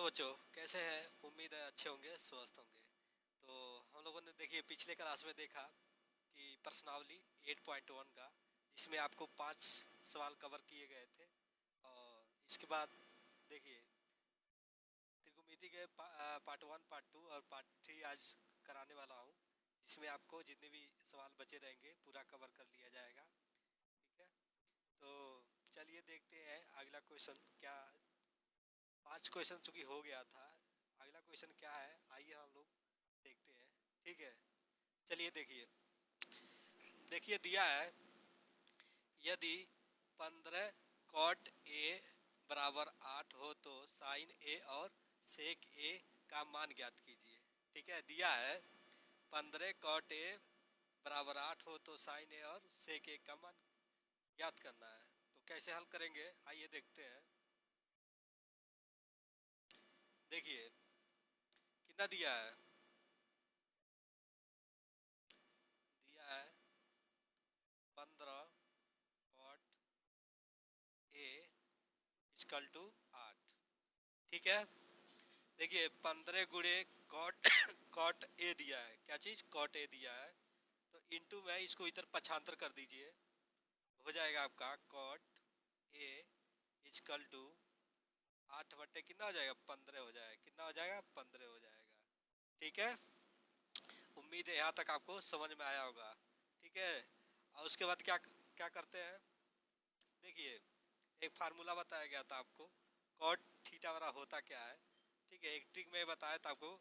बच्चों, कैसे हैं? उम्मीद है अच्छे होंगे, स्वस्थ होंगे। तो हम लोगों ने देखिए पिछले क्लास में देखा कि प्रश्नावली 8.1 का, जिसमें आपको 5 सवाल कवर किए गए थे। और इसके बाद देखिए त्रिकोणमिति के पार्ट 1, पार्ट 2 और पार्ट 3 आज कराने वाला हूँ, जिसमें आपको जितने भी सवाल बचे रहेंगे पूरा कवर कर लिया जाएगा। ठीक है, तो चलिए देखते हैं अगला क्वेश्चन क्या। 5 क्वेश्चन चूंकि हो गया था, अगला क्वेश्चन क्या है आइए हम लोग देखते हैं। ठीक है, चलिए देखिए। देखिए दिया है, यदि 15 कॉट ए बराबर 8 हो तो साइन ए और सेक ए का मान ज्ञात कीजिए। ठीक है, दिया है 15 कॉट ए बराबर 8 हो तो साइन ए और सेक ए का मान ज्ञात करना है। तो कैसे हल करेंगे आइए देखते हैं। देखिए कितना दिया है, दिया है 15 कॉट ए इजकल टू 8। ठीक है, देखिए 15 गुणे कॉट कॉट ए दिया है, क्या चीज कॉट ए दिया है, तो इनटू में इसको इधर पक्षांतर कर दीजिए, हो जाएगा आपका कॉट ए इजकल टू 8 बट्टे कितना हो जाएगा 15 हो जाएगा, कितना हो जाएगा 15 हो जाएगा। ठीक है, उम्मीद है यहाँ तक आपको समझ में आया होगा। ठीक है, और उसके बाद क्या क्या करते हैं, देखिए एक फार्मूला बताया गया था आपको, कॉट थीटा वाला होता क्या है। ठीक है, एक ट्रिक में बताया था आपको,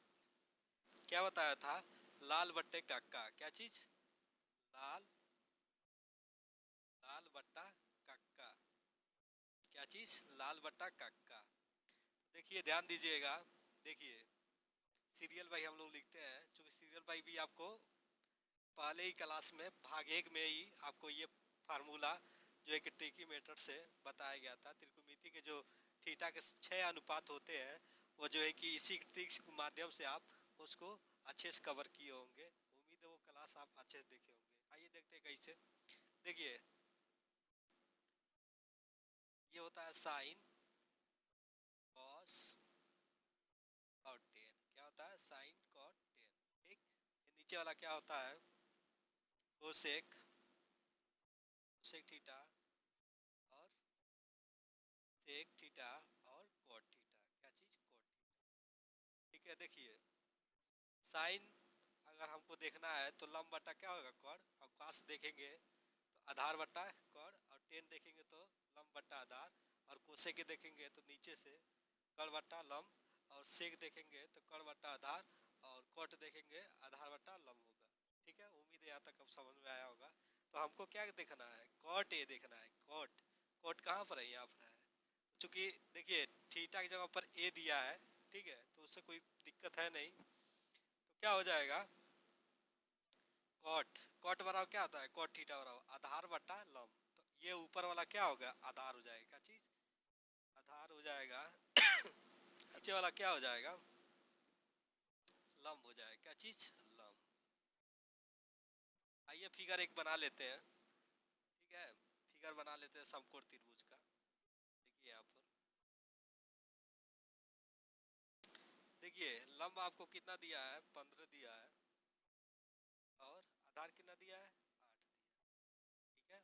क्या बताया था, लाल बट्टे कक्का, क्या चीज, लाल लाल बट्टा कक्का, क्या चीज, लाल बट्टा कक्का। देखिए ध्यान दीजिएगा, देखिए सीरियल बाई हम लोग लिखते हैं, चूंकि सीरियल बाई भी आपको पहले ही क्लास में भाग 1 में ही आपको ये फार्मूला जो एक ट्रिकी मेथड से बताया गया था। त्रिकोणमिति के जो थीटा के 6 अनुपात होते हैं, वो जो है कि इसी ट्रिक के माध्यम से आप उसको अच्छे से कवर किए होंगे। उम्मीद है वो क्लास आप अच्छे से देखे होंगे। आइए देखते हैं कैसे। देखिए ये होता है साइन कॉस और टेन, क्या होता है साइन कॉट टेन। ठीक, ये नीचे वाला क्या होता है, कोसेक कोसेक थीटा और सेक थीटा और कॉट थीटा, क्या चीज कॉट थीटा। ठीक है, देखिए साइन अगर हमको देखना है तो लंब बट्टा क्या होगा कॉड, और कास देखेंगे तो आधार बट्टा कॉड, और टेन देखेंगे तो लंब बट्टा आधार, और कोसेक के देखेंगे तो नीचे से कड़ बट्टा लंब, और सेक देखेंगे तो कड़ बट्टा आधार, और कॉट देखेंगे आधार बट्टा लंब होगा। ठीक है, उम्मीद है यहाँ तक अब समझ में आया होगा। तो हमको क्या देखना है, कॉट ए देखना है। कॉट कॉट कहाँ पर है, यहाँ पर है। चूंकि देखिए थीटा की जगह पर ए दिया है, ठीक है, तो उससे कोई दिक्कत है नहीं। तो क्या हो जाएगा, कॉट कॉट बराबर क्या होता है, कॉट थीटा बराबर आधार बट्टा लंब, तो ये ऊपर वाला क्या होगा आधार हो जाएगा, क्या चीज आधार हो जाएगा। नीचे वाला क्या हो जाएगा, लंब हो जाएगा, क्या चीज लंब। आइए फिगर एक बना लेते हैं। ठीक है, फिगर बना लेते हैं समकोण त्रिभुज का। देखिए यहाँ पर देखिए लंब आपको कितना दिया है 15 दिया है, और आधार कितना दिया है 8 दिया है। ठीक है,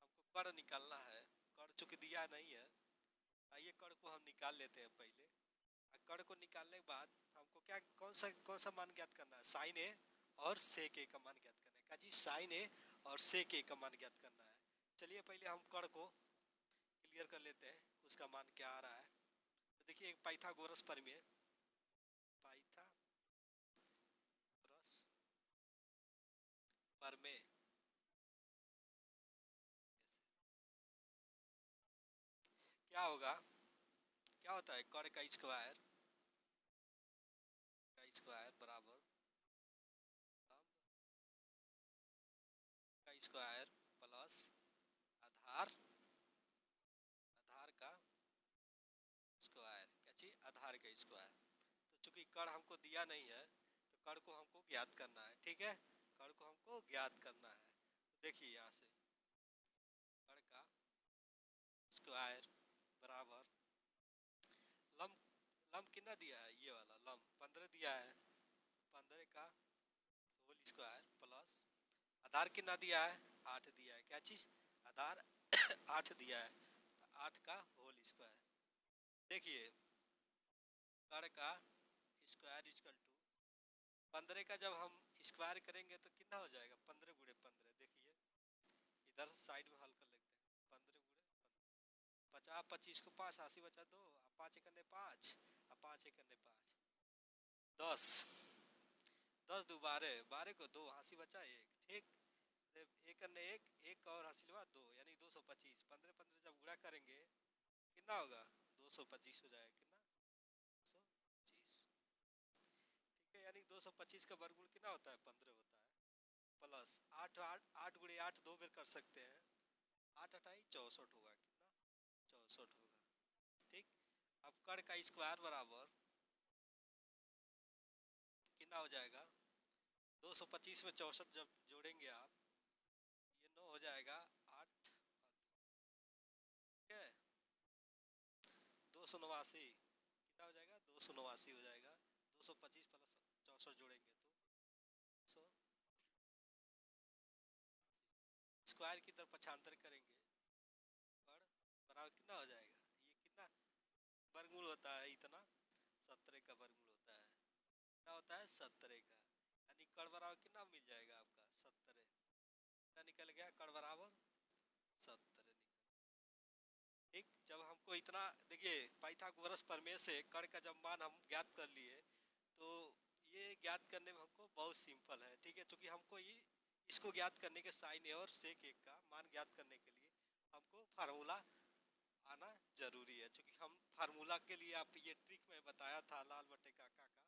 हमको कर्ण निकालना है, कर्ण चूंकि दिया नहीं है, आइए कर्ण को हम निकाल लेते हैं पहले। कर्ण को निकालने के बाद हमको क्या कौन सा मान ज्ञात करना है, साइन ए और सेक ए का मान ज्ञात करना है, क्या जी साइन ए और सेक ए का मान ज्ञात करना है। चलिए पहले हम कर्ण को क्लियर कर लेते हैं, उसका मान क्या आ रहा है। तो देखिए एक पाइथागोरस प्रमेय, पाइथागोरस प्रमेय क्या होगा, क्या होता है, कर्ण का स्क्वायर बराबर लंब का स्क्वायर प्लस आधार आधार का स्क्वायर, क्या चीज आधार का स्क्वायर। तो चूंकि कर्ण हमको दिया नहीं है, तो कर्ण को हमको ज्ञात करना है। ठीक है, कर्ण को हमको ज्ञात करना है। तो देखिए यहाँ से कर्ण का स्क्वायर बराबर लंब लंब कितना दिया है, ये वाला लंब 15 दिया है, 15 का होल स्क्वायर प्लस आधार कितना दिया है, 8 दिया है, क्या चीज आधार 8 दिया है, तो 8 का होल स्क्वायर। देखिए कड़ का स्क्वायर इक्वल टू 15 का जब हम स्क्वायर करेंगे तो कितना हो जाएगा, 15 गुणे 15। देखिए इधर साइड में हल कर लेते हैं, 15 गुणे 50, 25 को 5, 80 बचा 2, 5 एकने 5, 5 एकने 5, 10, 10 दो 12, 12 को 2, 80 बचा 1, ठीक। एक अन्य एक, एक और हासिल हुआ 2, यानी 225। 15 15 जब गुणा करेंगे कितना होगा, 225 हो जाएगा, कितना 225, ठीक है। यानी 225 का वर्गमूल कितना होता है, 15 होता है, प्लस 8, 8 गुणे 8 2 बार कर सकते हैं, 8 अठाई 64 होगा, कितना 64 होगा, ठीक। अब कड़ का स्क्वायर बराबर कितना हो जाएगा, 225 में 64 जब जोड़ेंगे आप, ये 9 हो जाएगा, 8, ठीक है, 289, कितना हो जाएगा, 289 हो जाएगा। 225 प्लस 64 जोड़ेंगे तो स्क्वायर की तरफ पक्षांतर करेंगे, पर बराबर कितना हो जाएगा, ये कितना वर्गमूल होता है, इतना 17 का वर्गमूल होता है, कितना होता है 17 का, यानी कड़ बराबर कितना मिल जाएगा आपका 17, कितना निकल गया, कड़ बराबर 17 निकल, ठीक। जब हमको इतना देखिए पाइथागोरस प्रमेय से कड़ का जब मान हम ज्ञात कर लिए, तो ये ज्ञात करने में हमको बहुत सिंपल है, ठीक है। क्योंकि हमको ये इसको ज्ञात करने के साइन ए और सेक एक का मान ज्ञात करने के लिए हमको फार्मूला आना जरूरी है, क्योंकि हम फार्मूला के लिए आप ये ट्रिक में बताया था लाल बटे काका का,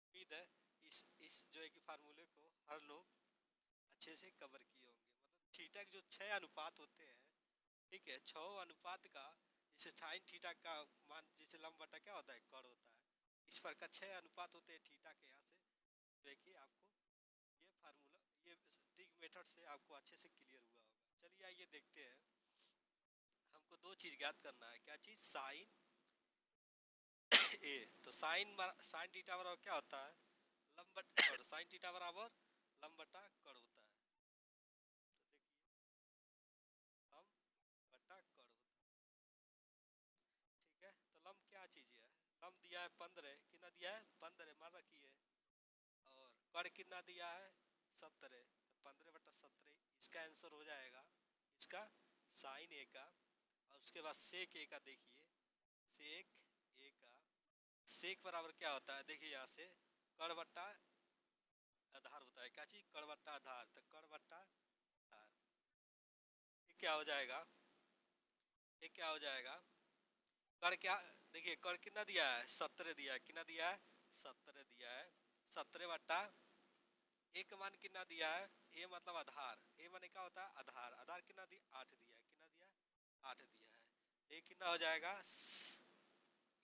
उम्मीद है इस जो है कि फार्मूले को हर लोग अच्छे से कवर किए होंगे। मतलब थीटा के जो 6 अनुपात होते हैं, ठीक है, 6 अनुपात का जैसे साइन थीटा का मान जैसे लंब बटा क्या होता है, कड़ होता है, इस पर का 6 अनुपात होते हैं थीटा के, यहाँ से जो है कि आपको ये फार्मूला ये ट्रिक मेथड से आपको अच्छे से क्लियर हुआ होगा। चलिए आइए देखते हैं, हमको दो चीज ज्ञात करना है, क्या चीज, साइन ए, तो साइन थीटा बराबर क्या होता है, लंब बटा कड़, साइन थीटा बराबर लंब बटा कड़ होता है, तो देखिए लंब बटा कड़ होता है, ठीक है। तो लंब क्या चीज है, लंब दिया है 15, कितना दिया है 15 मान रखिए, और कड़ कितना दिया है 17, तो 15/17 इसका आंसर हो जाएगा, इसका साइन ए का, और उसके बाद सेक ए का, देखिए सेक ए का, सेक बराबर क्या होता है, देखिए यहाँ से कड़ बट्टा आधार होता है, क्या चीज, कड़ बट्टा आधार, तो कड़ बट्टा आधार, ये क्या हो जाएगा, ये क्या हो जाएगा, कड़ क्या, देखिए कड़ कितना दिया है 17 दिया है, कितना दिया है 17 दिया है, 17 बट्टा ए का मान कितना दिया है, ए मतलब आधार, ए माने क्या होता है आधार, आधार कितना दिया 8 दिया है, कितना दिया है 8 दिया है, ए कितना हो जाएगा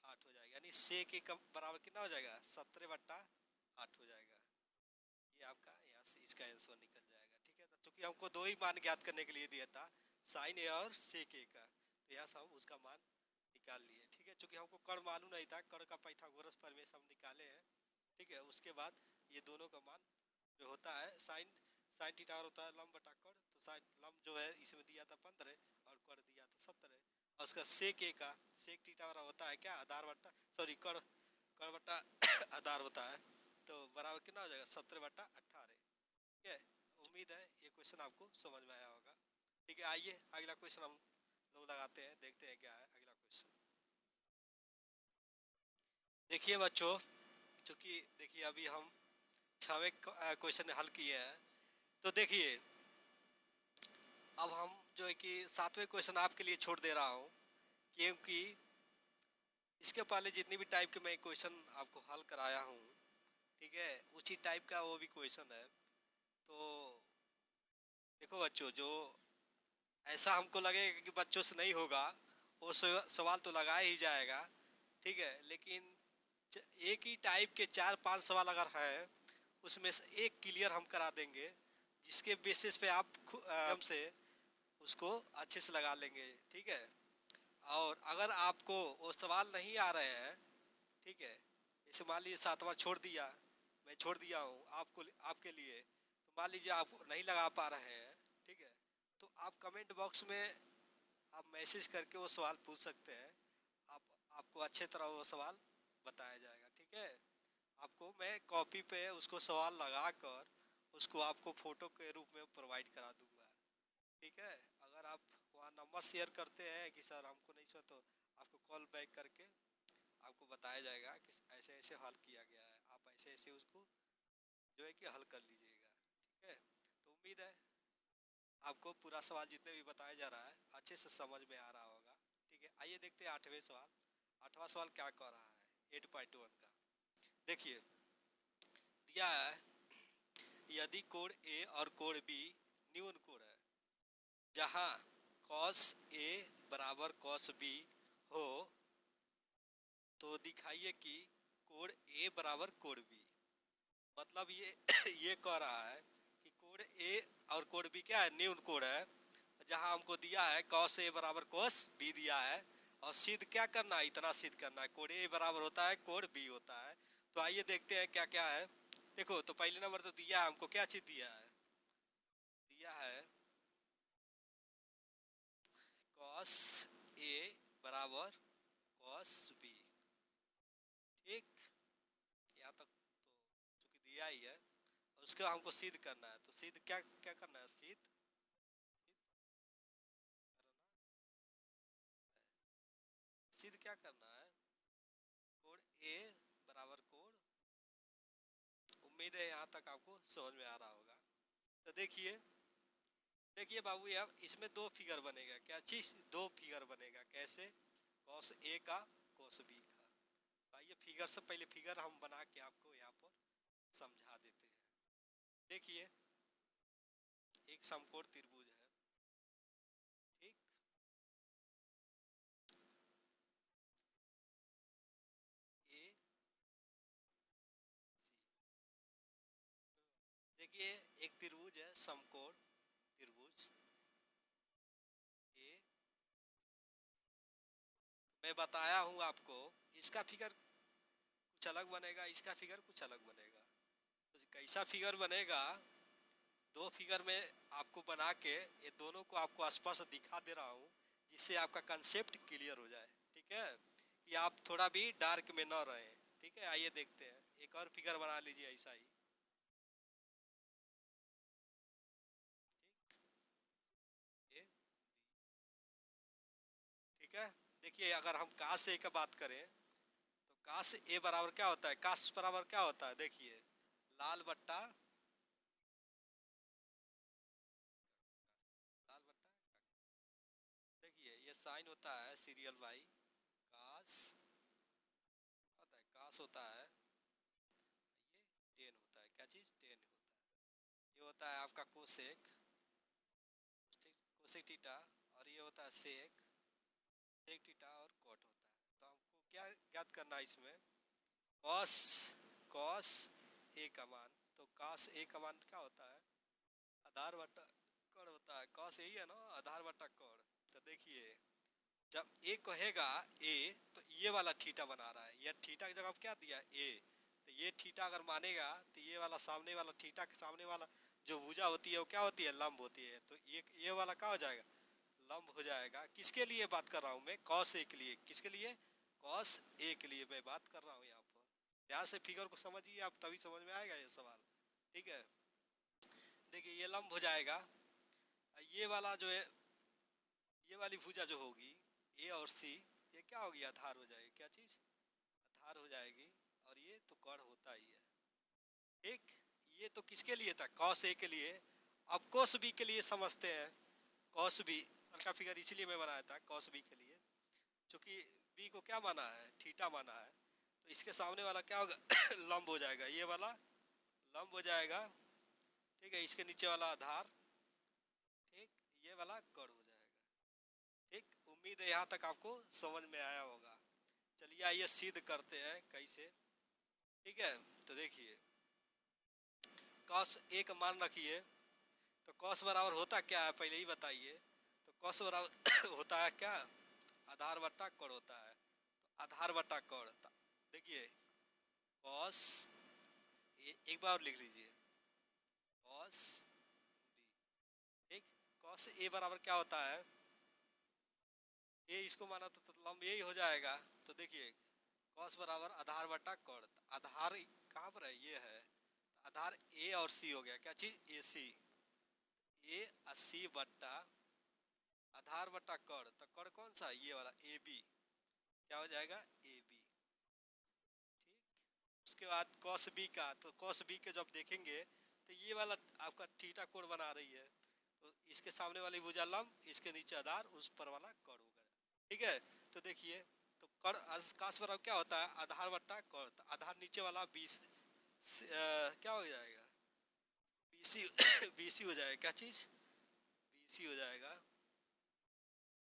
8 हो जाएगा, यानी से के बराबर कितना हो जाएगा 17/8 हो जाएगा, ये आपका यहाँ से इसका आंसर निकल जाएगा, ठीक है। तो चूंकि हमको दो ही मान ज्ञात करने के लिए दिया था, साइन ए और सेक ए का, तो यहाँ से हम उसका मान निकाल लिए, ठीक है। चूंकि हमको कड़ मालूम नहीं था, कड़ का पाइथागोरस प्रमेय हम निकाले हैं, ठीक है। उसके बाद ये दोनों का मान जो होता है, साइन साइन थीटा होता है लंब बटा कड़, तो साइन लंब जो है इसमें दिया था 15 और कड़ दिया था 17, और उसका सेक ए का, सेक थीटा वाला होता है क्या आधार बट्टा, सॉरी कड़, कड़ बट्टा आधार होता है, तो बराबर कितना हो जाएगा 17/18, ठीक है। उम्मीद है ये क्वेश्चन आपको समझ में आया होगा, ठीक है। आइए अगला क्वेश्चन हम लोग लगाते हैं, देखते हैं क्या है अगला क्वेश्चन। देखिए बच्चों, चूंकि देखिए अभी हम 6वें क्वेश्चन हल किए हैं, तो देखिए अब हम जो है कि 7वें क्वेश्चन आपके लिए छोड़ दे रहा हूँ, क्योंकि इसके पहले जितनी भी टाइप के मैं क्वेश्चन आपको हल कराया हूँ, ठीक है, उसी टाइप का वो भी क्वेश्चन है। तो देखो बच्चों, जो ऐसा हमको लगेगा कि बच्चों से नहीं होगा, वो सवाल तो लगाया ही जाएगा, ठीक है, लेकिन एक ही टाइप के 4-5 सवाल अगर हैं, उसमें से एक क्लियर हम करा देंगे, जिसके बेसिस पे आप हमसे उसको अच्छे से लगा लेंगे, ठीक है। और अगर आपको वो सवाल नहीं आ रहे हैं, ठीक है। जैसे मान लीजिए 7वां छोड़ दिया, मैं छोड़ दिया हूँ आपको, आपके लिए, तो मान लीजिए आप नहीं लगा पा रहे हैं, ठीक है, तो आप कमेंट बॉक्स में आप मैसेज करके वो सवाल पूछ सकते हैं। आप आपको अच्छे तरह वो सवाल बताया जाएगा, ठीक है। आपको मैं कॉपी पे उसको सवाल लगा कर उसको आपको फ़ोटो के रूप में प्रोवाइड करा दूंगा, ठीक है। अगर आप वहाँ नंबर शेयर करते हैं कि सर हमको नहीं सर, तो आपको कॉल बैक करके आपको बताया जाएगा कि ऐसे ऐसे हल किया गया है, आप ऐसे ऐसे उसको जो है कि हल कर लीजिएगा, ठीक है। तो उम्मीद है आपको पूरा सवाल जितने भी बताया जा रहा है अच्छे से समझ में आ रहा होगा, ठीक है। आइए देखते हैं 8वें सवाल। 8वां सवाल क्या कह रहा है 8.1 का। देखिए दिया है, यदि कोण ए और कोण बी न्यून कोण है, जहां cos ए बराबर cos बी हो, तो दिखाइए कि कोण ए बराबर कोण बी। मतलब ये ये कह रहा है कि कोण ए और कोण बी क्या है, न्यून कोण है, जहां हमको दिया है cos ए बराबर cos बी दिया है, और सिद्ध क्या करना है, इतना सिद्ध करना है कोण ए बराबर होता है कोण बी होता है। तो आइए देखते हैं क्या क्या है। देखो तो पहले नंबर तो दिया है हमको, क्या चीज दिया है, दिया है cos ए बराबर cos बी, ठीक। यहाँ तक तो चूंकि दिया ही है, उसको हमको सिद्ध करना है, तो सिद्ध क्या क्या करना है, सिद्ध सिद्ध क्या करना है, कोण ए बराबर कोण, उम्मीद है यहाँ तक आपको समझ में आ रहा होगा। तो देखिए देखिए बाबू, यहाँ इसमें दो फिगर बनेगा, क्या चीज, दो फिगर बनेगा, कैसे, cos ए का cos बी का। आइए फिगर से पहले फिगर हम बना के आपको यहाँ पर समझा देते हैं। देखिए एक समकोण त्रिभुज है, ठीक, ए देखिए एक त्रिभुज है समकोण त्रिभुज ए, मैं बताया हूँ आपको, इसका फिगर कुछ अलग बनेगा, इसका फिगर कुछ अलग बनेगा। तो कैसा फिगर बनेगा, दो फिगर में आपको बना के ये दोनों को आपको स्पष्ट दिखा दे रहा हूँ, जिससे आपका कंसेप्ट क्लियर हो जाए, ठीक है, कि आप थोड़ा भी डार्क में न रहें, ठीक है। आइए देखते हैं, एक और फिगर बना लीजिए ऐसा ही, ये, ठीक है। देखिए अगर हम cos ए का बात करें, तो cos ए बराबर क्या होता है, cos बराबर क्या होता है, देखिए लाल बट्टा लाल बट्टा, देखिए ये साइन होता है सीरियल बाई cos, होता है cos होता है, ये टेन होता है, क्या चीज, टेन होता है, ये होता है आपका कोसेक, कोसेक थीटा, और ये होता है सेक, सेक थीटा, और कोट होता है। तो हमको क्या ज्ञात करना है इसमें, कॉस, कॉस ए का मान, तो कॉस ए का मान क्या होता है, आधार बटा कड़ होता है, कॉस यही है ना, आधार बटा कड़। तो देखिए जब ए कहेगा ए, तो ये वाला थीटा बना रहा है, ये थीटा की जगह क्या दिया ए, तो ये थीटा अगर मानेगा तो ये वाला सामने वाला थीटा के सामने वाला जो भुजा होती है वो क्या होती है, लंब होती है, तो ये वाला क्या हो जाएगा, लंब हो जाएगा। किसके लिए बात कर रहा हूँ मैं, कॉस ए के लिए, किसके लिए, कॉस ए के लिए मैं बात कर रहा हूँ यहाँ पर। ध्यान से फिगर को समझिए आप, तभी समझ में आएगा ये सवाल, ठीक है। देखिए ये लंब हो जाएगा, ये वाला जो है, ये वाली भुजा जो होगी ए और सी, ये क्या होगी, आधार हो जाएगी, क्या चीज, आधार हो जाएगी, और ये तो कर्ण होता ही है, ठीक। ये तो किसके लिए था, कॉस ए के लिए। अब कॉस बी के लिए समझते हैं, कॉस बी का फिगर इसलिए मैं बनाया था कॉस बी के लिए, क्योंकि बी को क्या माना है, थीटा माना है, तो इसके सामने वाला क्या होगा लंब हो जाएगा, ये वाला लंब हो जाएगा, ठीक है, इसके नीचे वाला आधार, ठीक, ये वाला कड़ हो जाएगा, ठीक। उम्मीद है यहाँ तक आपको समझ में आया होगा। चलिए आइए सिद्ध करते हैं कैसे, ठीक है। तो देखिए कॉस ए का मान रखिए, तो कॉस बराबर होता क्या है पहले ही बताइए, तो कॉस बराबर होता है क्या, आधार बट्टा कड़ होता है, तो आधार बट्टा कड़, देखिए कॉस एक बार और लिख लीजिए, कॉस बी। ठीक, कॉस ए बराबर क्या होता है, ए इसको माना तो लंब यही हो जाएगा। तो देखिए कॉस बराबर आधार बटा कोण, आधार कहाँ पर है, ये है, आधार ए और सी हो गया, क्या चीज ए सी, ए 80 बट्टा आधार बट्टा कोण, तो कोण कौन सा, ये वाला ए बी, क्या हो जाएगा ए बी। ठीक, उसके बाद कॉस बी का, तो कॉस बी के जब देखेंगे तो ये वाला आपका थीटा कोण बना रही है, तो इसके सामने वाली भुजा लंब, इसके नीचे आधार, उस पर वाला कोण होगा। ठीक है, तो देखिए तो कोण काश बराबर क्या होता है, आधार बट्टा कोण, तो आधार नीचे वाला 20 क्या हो जाएगा, बीसी बीसी हो जाएगा, क्या चीज बीसी हो जाएगा।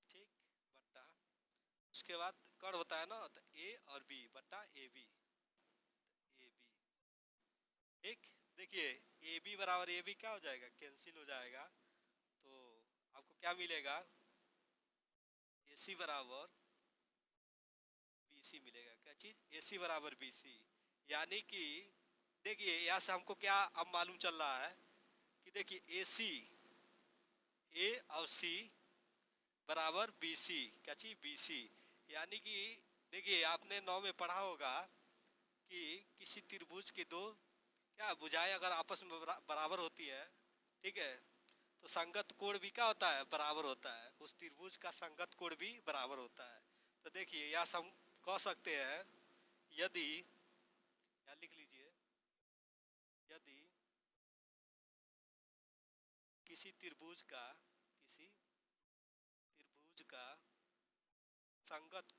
ठीक, बट्टा उसके बाद कोण होता है ना, तो ए और बी बट्टा ए बी, ए बी। ठीक, देखिए ए बी बराबर ए बी क्या हो जाएगा, कैंसिल हो जाएगा, तो आपको क्या मिलेगा, ए सी बराबर बी सी मिलेगा, क्या चीज ए सी बराबर बी सी। यानी कि देखिए यहाँ से हमको क्या अब मालूम चल रहा है कि देखिए ए सी, ए और सी बराबर बी सी, क्या चीज बी सी। यानी कि देखिए आपने 9 में पढ़ा होगा कि किसी त्रिभुज के दो क्या भुजाएं अगर आपस में बराबर होती है, ठीक है, तो संगत कोण भी क्या होता है, बराबर होता है, उस त्रिभुज का संगत कोण भी बराबर होता है। तो देखिए यहाँ से हम कह सकते हैं, यदि या लिख लीजिए, यदि किसी त्रिभुज का संगत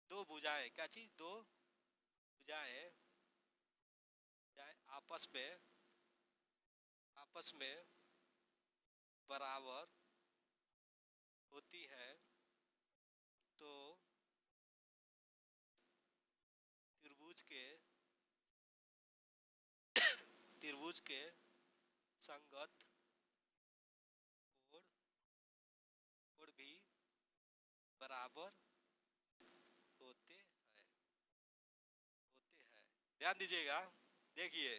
दो भुजाएं, क्या चीज दो भुजाएं आपस में बराबर होती है, तो त्रिभुज के संगत कोण भी बराबर होते हैं। ध्यान दीजिएगा, देखिए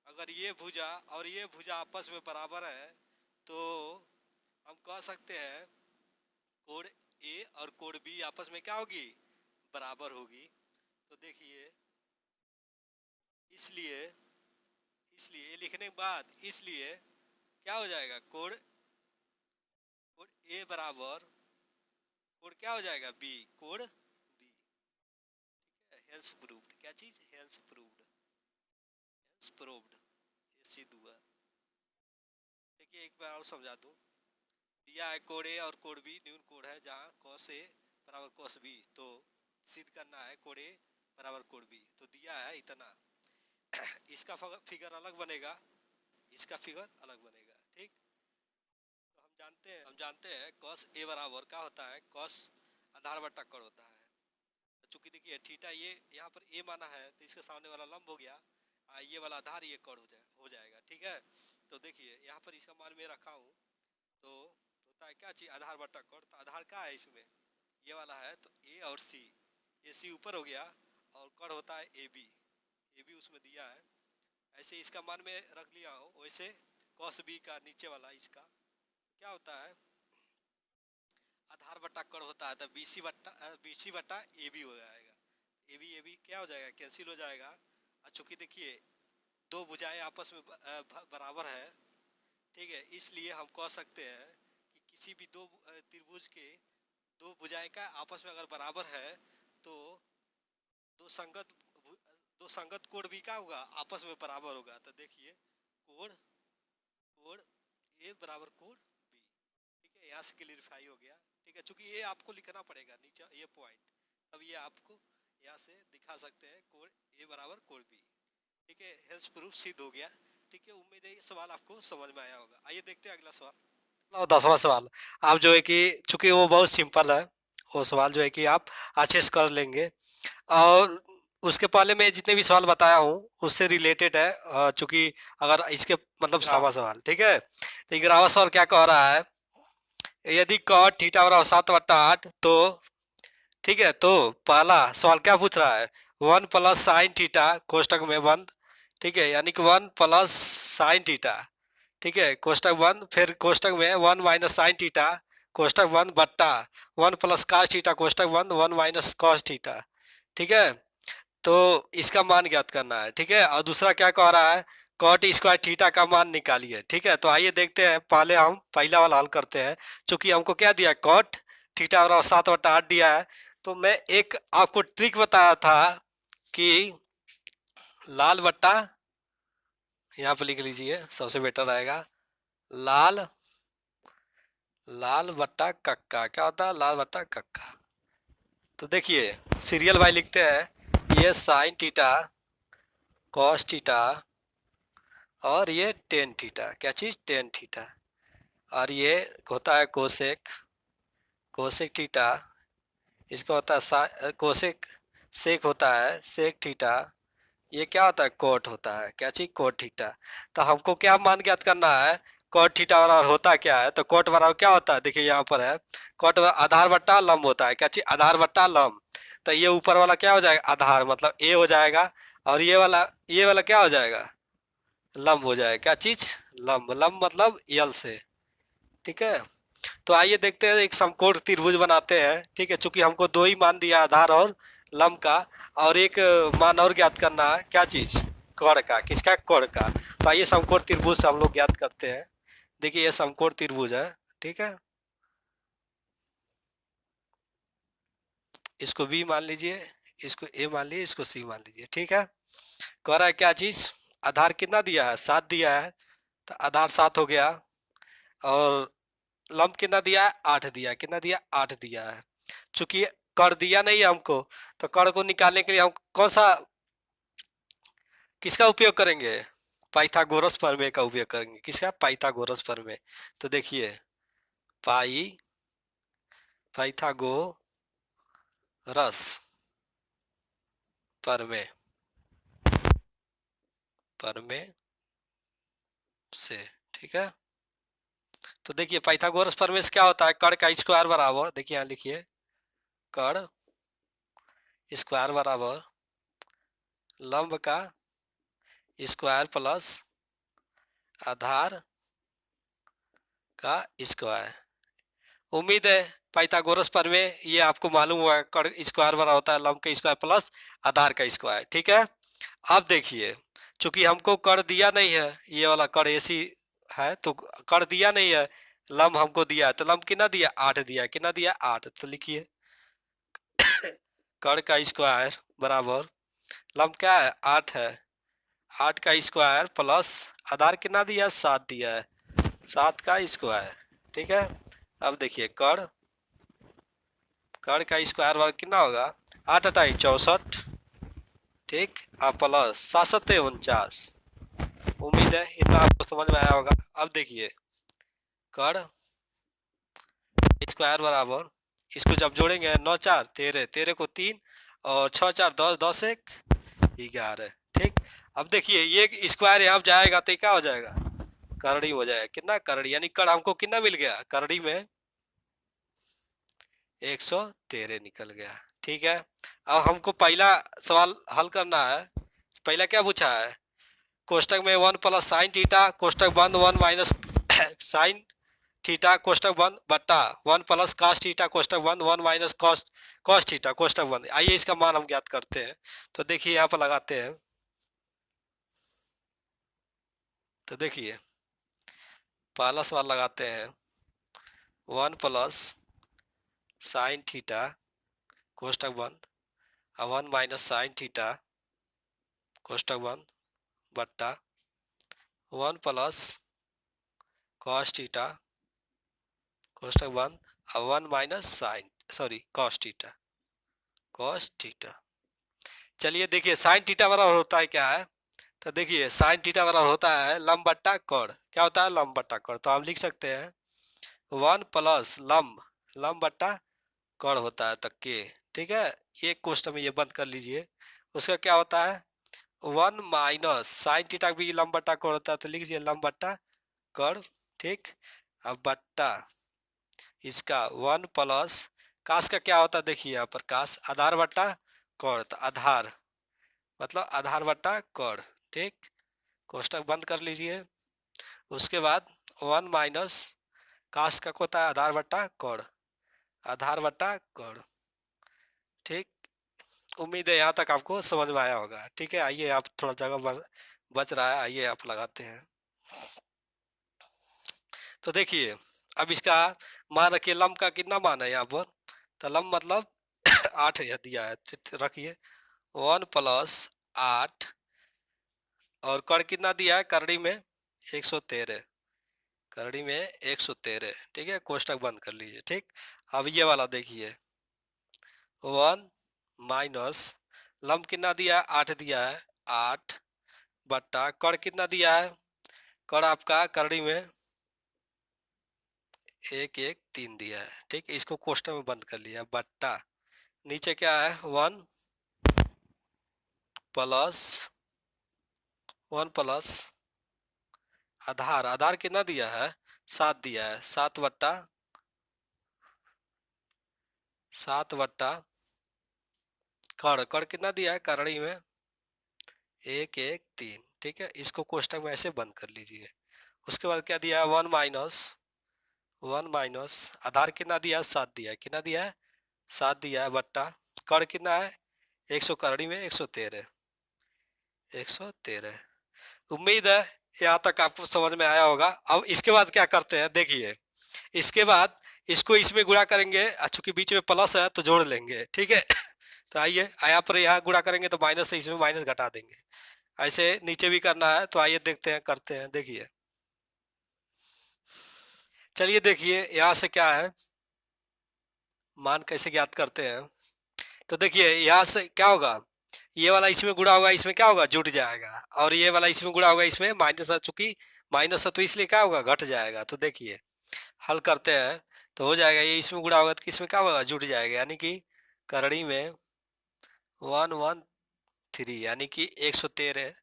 अगर ये भुजा और ये भुजा आपस में बराबर है, तो हम कह सकते हैं कोण ए और कोण बी आपस में क्या होगी, बराबर होगी। तो देखिए इसलिए इसलिए लिखने के बाद इसलिए क्या हो जाएगा, कोण ए बराबर कोण क्या हो जाएगा बी, कोण बी। ठीक है, हेल्स प्रूव्ड, क्या चीज हेल्स प्रूव्ड, हेल्स प्रूव्ड, ये सिद्ध हुआ। देखिए एक बार और समझा दूं, दिया है कोण ए और कोण बी न्यून कोण है जहाँ कॉस ए बराबर कॉस बी, तो सिद्ध करना है कोण ए बराबर कोण बी, तो दिया है इतना, इसका फिगर अलग बनेगा, इसका फिगर अलग बनेगा। ठीक, तो हम जानते हैं कॉस ए बराबर क्या होता है, कॉस आधार बट्टा कोण होता है। तो चूंकि देखिए थीटा ये यहाँ पर ए माना है, तो इसके सामने वाला लंब हो गया, ये वाला आधार ये कोण हो जाएगा। ठीक है, तो देखिए यहाँ पर इसका मान मैं रखा हूँ, तो होता है क्या चीज आधार बट्टा कोण, तो आधार क्या है इसमें, ये वाला है, तो ए और सी, ए सी ऊपर हो गया और कोण होता है ए बी, ए बी उसमें दिया है, ऐसे इसका मान में रख लिया हो, वैसे कॉस बी का नीचे वाला इसका क्या होता है, आधार बट्टा कोण होता है, तो बी सी बट्टा ए बी हो जाएगा, ए बी क्या हो जाएगा, कैंसिल हो जाएगा। चूंकि देखिए दो भुजाएं आपस में बराबर है, ठीक है, इसलिए हम कह सकते हैं कि किसी भी दो त्रिभुज के दो भुजाएं का आपस में अगर बराबर है, तो दो संगत कोण भी क्या होगा, आपस में बराबर होगा। तो देखिए कोण ए बराबर कोण बी, ठीक है, यहाँ से क्लियरिफाई हो गया। ठीक है, चूंकि ये आपको लिखना पड़ेगा नीचे ये पॉइंट, अब ये आपको यहाँ से दिखा सकते हैं कोण ए बराबर कोण बी। ठीक है, हेल्स प्रूफ सिद्ध हो गया। ठीक है, उम्मीद है ये सवाल आपको समझ में आया होगा। आइए देखते हैं अगला सवाल, 10वां सवाल। आप जो है कि चूंकि वो बहुत सिंपल है, वो सवाल जो है कि आप अच्छे से कर लेंगे, और उसके पहले मैं जितने भी सवाल बताया हूँ उससे रिलेटेड है, चूंकि अगर इसके मतलब 7वां सवाल। ठीक है, तो 11वां सवाल क्या कह रहा है, यदि cot थीटा बराबर 7/8, तो ठीक है, तो पहला सवाल क्या पूछ रहा है, 1 प्लस साइन थीटा कोष्टक में बंद, ठीक है, यानी कि 1 प्लस साइन थीटा, ठीक है, कोष्टक बंद, फिर कोष्टक में 1 माइनस साइन थीटा कोष्टक बंद बट्टा 1 प्लस कास थीटा कोष्टक बंद 1 माइनस कॉस थीटा, ठीक है। तो इसका मान ज्ञात करना है, ठीक है। और दूसरा क्या कह रहा है, कॉट स्क्वायर थीटा का मान निकालिए, ठीक है। तो आइए देखते हैं, पहले हम पहला वाला हल करते हैं। चूंकि हमको क्या दिया है, कॉट थीटा और 7/8 दिया है, तो मैं एक आपको ट्रिक बताया था कि लाल बट्टा, यहाँ पर लिख लीजिए सबसे बेटर रहेगा, लाल लाल बट्टा कक्का, क्या होता है लाल बट्टा कक्का। तो देखिए सीरियल बाई लिखते हैं, ये साइन थीटा कॉस थीटा और ये टेन थीटा, क्या चीज़ टेन थीटा, और ये होता है कोसेक, कोसेक थीटा, इसका होता है कोसेक, सेक होता है सेक थीटा, ये क्या होता है कोट होता है, क्या चीज़ कोट थीटा। तो हमको क्या मान ज्ञात करना है, कोट थीटा बराबर होता क्या है, तो कोट बराबर क्या होता है, देखिए यहाँ पर है, कोट आधार बट्टा लंब होता है, क्या चीज़ आधार बट्टा लंब। तो ये ऊपर वाला क्या हो जाएगा आधार, मतलब ए हो जाएगा, और ये वाला क्या हो जाएगा लंब हो जाएगा, क्या चीज़ लंब, लंब मतलब यल से, ठीक है। तो आइए देखते हैं, एक समकोण त्रिभुज बनाते हैं, ठीक है। चूंकि हमको दो ही मान दिया आधार और लंब का, और एक मान और ज्ञात करना है, क्या चीज़ कोण का, किसका कोण का। तो आइए समकोण त्रिभुज से हम लोग ज्ञात करते हैं। देखिए ये समकोण त्रिभुज है, ठीक है, इसको बी मान लीजिए, इसको ए मान लीजिए, इसको सी मान लीजिए, ठीक है। कह रहा है क्या चीज़, आधार कितना दिया है 7 दिया है, तो आधार 7 हो गया, और लंब कितना दिया है 8 दिया है, कितना दिया 8 दिया है। चूंकि कर दिया नहीं है हमको, तो कर को निकालने के लिए हम कौन सा, किसका उपयोग करेंगे, पाइथागोरस प्रमेय का उपयोग करेंगे, किसका पाइथागोरस प्रमेय। तो देखिए पाइथागोरस प्रमेय, प्रमेय से, ठीक है। तो देखिए पाइथागोरस प्रमेय से क्या होता है, कर्ण का स्क्वायर बराबर, देखिए यहाँ लिखिए, कर्ण स्क्वायर बराबर लंब का स्क्वायर प्लस आधार का स्क्वायर। उम्मीद है पाइथागोरस प्रमेय ये आपको मालूम हुआ है, कर्ण स्क्वायर बराबर होता है लंब का स्क्वायर प्लस आधार का स्क्वायर, ठीक है। अब देखिए चूंकि हमको कर्ण दिया नहीं है, ये वाला कर्ण ऐसी है, तो कर्ण दिया नहीं है, लंब हमको दिया है, तो लंब कितना दिया 8 दिया है, कितना दिया 8, तो लिखिए कर्ण का स्क्वायर बराबर लंब क्या है 8 है, 8 का स्क्वायर प्लस आधार कितना दिया 7 दिया है, 7 का स्क्वायर, ठीक है। अब देखिए कर्ण का स्क्वायर वर्ग कितना होगा 8 अठाई 64, ठीक, अब प्लस 7 सत्ते 49। उम्मीद है इतना आपको समझ में आया होगा। अब देखिए कर्ण स्क्वायर बराबर, इसको जब जोड़ेंगे 9 4 13, 13 को 3 और 6 4 10, 10 1 11, ठीक। अब देखिए ये स्क्वायर यहाँ जाएगा तो क्या हो जाएगा करड़ी हो जाएगा, कितना करड़ी, यानी कर्ण हमको कितना मिल गया, करड़ी में 113 निकल गया, ठीक है। अब हमको पहला सवाल हल करना है, पहला क्या पूछा है, कोष्टक में 1 प्लस साइन थीटा कोष्टक बंद 1 माइनस साइन थीटा कोष्टक बंद बट्टा 1 प्लस कास थीटा कोष्टक बंद 1 माइनस कॉस कॉस थीटा कोष्टक बंद। आइए इसका मान हम ज्ञात करते हैं। तो देखिए यहाँ पर लगाते हैं, तो देखिए पहला सवाल लगाते हैं, 1 प्लस साइन थीटा कोष्टक बंद 1 माइनस साइन थीटा कोष्टक बंद बट्टा 1 प्लस कॉस थीटा कोष्टक बंद 1 minus sine sorry cos theta. चलिए देखिए साइन थीटा बराबर होता है क्या है, तो देखिए साइन थीटा बराबर होता है लंब बट्टा कोण, क्या होता है लंब बट्टा कोण। तो हम लिख सकते हैं 1 प्लस लंब बट्टा कोण होता है, तक के, ठीक है। एक क्वेश्चन में ये बंद कर लीजिए, उसका क्या होता है 1 माइनस साइन थीटा भी लंब बट्टा कोण होता है, तो लिख लीजिए लंब बट्टा कोण, ठीक। अब बट्टा इसका 1 प्लस कास का क्या होता है, देखिए यहाँ पर कास आधार बट्टा कोण, तो आधार मतलब आधार बट्टा कड़। ठीक, कोष्टक बंद कर लीजिए। उसके बाद 1 - कास्ट का होता है आधार बट्टा कड़, आधार बट्टा कड़। ठीक, उम्मीद है यहाँ तक आपको समझ में आया होगा। ठीक है, आइए आप थोड़ा जगह बच रहा है, आइए आप लगाते हैं। तो देखिए, अब इसका मान रखिए, लंब का कितना मान है यहाँ पर, तो लंब मतलब 8 यह दिया है, रखिए 1 + 8, और कड़ कितना दिया है करड़ी में 113, करड़ी में 113। ठीक है, कोष्टक बंद कर लीजिए। ठीक, अब ये वाला देखिए, 1 - लंब कितना दिया है 8 दिया है, 8 बट्टा कड़ कितना दिया है, कड़ आपका करड़ी में 113 दिया है। ठीक, इसको कोष्टक में बंद कर लिया, बट्टा नीचे क्या है 1 + आधार, आधार कितना दिया है 7 दिया है, 7 बट्टा कड़, कड़ कितना दिया है करड़ी में 113। ठीक है, इसको कोष्टक में ऐसे बंद कर लीजिए। उसके बाद क्या दिया है 1 - आधार कितना दिया है 7 दिया है, कितना दिया है 7 दिया है, बट्टा कड़ कितना है 100, करड़ी में 113, 113। उम्मीद है यहाँ तक आपको समझ में आया होगा। अब इसके बाद क्या करते हैं देखिए, इसके बाद इसको इसमें गुणा करेंगे, चूंकि बीच में प्लस है तो जोड़ लेंगे। ठीक है, तो आइए यहाँ पर, यहाँ गुणा करेंगे तो माइनस से इसमें माइनस घटा देंगे। ऐसे नीचे भी करना है, तो आइए देखते हैं, करते हैं। देखिए, चलिए देखिए यहाँ से क्या है, मान कैसे ज्ञात करते हैं। तो देखिए यहाँ से क्या होगा, ये वाला इसमें गुणा होगा, इसमें क्या होगा जुट जाएगा, और ये वाला इसमें गुणा होगा, इसमें माइनस है, चूंकि माइनस है तो इसलिए क्या होगा घट जाएगा। तो देखिए हल करते हैं, तो हो जाएगा, ये इसमें गुणा होगा तो इसमें क्या होगा जुट जाएगा, यानी कि करड़ी में 113, यानी कि 113।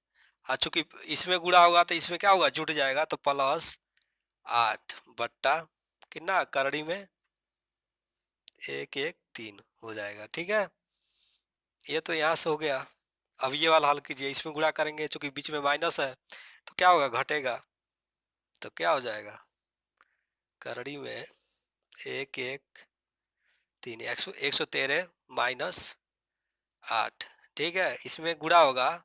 और चूंकि इसमें गुणा होगा तो इसमें क्या होगा जुट जाएगा, तो +8 बट्टा कितना करड़ी में 113 हो जाएगा। ठीक है, ये तो यहाँ से हो गया। अब ये वाला हल कीजिए, इसमें गुणा करेंगे, चूंकि बीच में माइनस है तो क्या होगा घटेगा, तो क्या हो जाएगा करड़ी में 113, 113 - 8। ठीक है, इसमें गुणा होगा,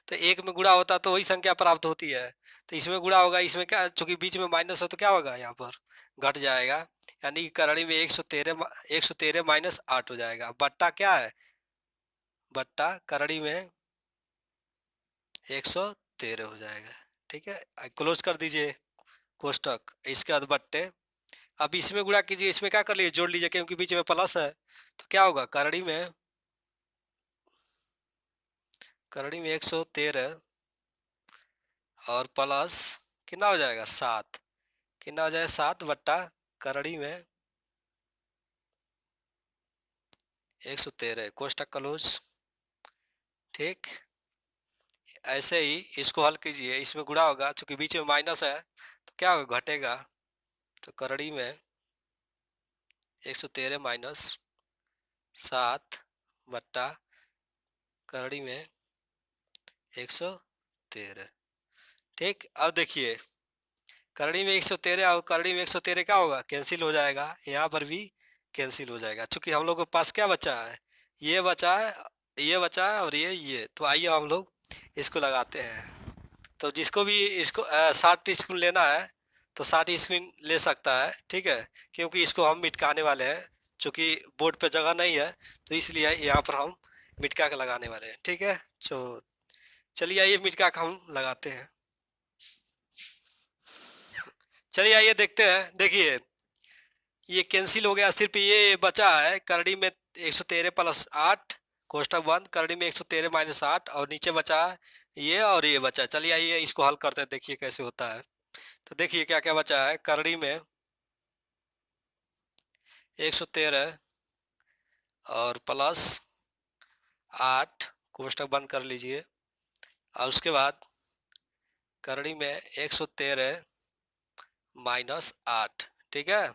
तो एक में गुणा होता तो वही संख्या प्राप्त होती है, तो इसमें गुणा होगा, इसमें क्या, चूंकि बीच में माइनस हो तो क्या होगा यहाँ पर घट जाएगा, यानी कि करड़ी में 113 - 8 हो जाएगा, बट्टा क्या है, बट्टा करड़ी में 113 हो जाएगा। ठीक है, क्लोज कर दीजिए कोष्टक। इसके बाद बट्टे, अब इसमें गुणा कीजिए, इसमें क्या कर लीजिए जोड़ लीजिए, क्योंकि बीच में प्लस है, तो क्या होगा करड़ी में 113 और प्लस कितना हो जाएगा 7, कितना हो जाएगा 7 बट्टा करड़ी में 113, कोष्टक क्लोज। ठीक, ऐसे ही इसको हल कीजिए, इसमें गुणा होगा, चूंकि बीच में माइनस है तो क्या होगा घटेगा, तो करड़ी में 113 - 7 बट्टा करड़ी में 113। ठीक, अब देखिए करड़ी में 113 और करड़ी में 113 क्या होगा कैंसिल हो जाएगा, यहाँ पर भी कैंसिल हो जाएगा, क्योंकि हम लोग के पास क्या बचा है, ये बचा है, ये बचा है, और ये तो आइए हम लोग इसको लगाते हैं। तो जिसको भी इसको 60 स्क्रीन लेना है तो 60 स्क्रीन ले सकता है। ठीक है, क्योंकि इसको हम मिटकाने वाले हैं, चूँकि बोर्ड पे जगह नहीं है, तो इसलिए यहाँ पर हम मिटका के लगाने वाले हैं। ठीक है, तो चलिए आइए मिटका के हम लगाते हैं। चलिए आइए देखते हैं। देखिए ये कैंसिल हो गया, सिर्फ ये बचा है करड़ी में 113 + 8, कोष्टक बंद, करड़ी में 113 - 8, और नीचे बचा है ये और ये बचा है। चलिए आइए इसको हल करते हैं, देखिए कैसे होता है। तो देखिए क्या क्या बचा है, करड़ी में 113 और +8, कोष्टक बंद कर लीजिए, और उसके बाद करड़ी में 113 - 8। ठीक है,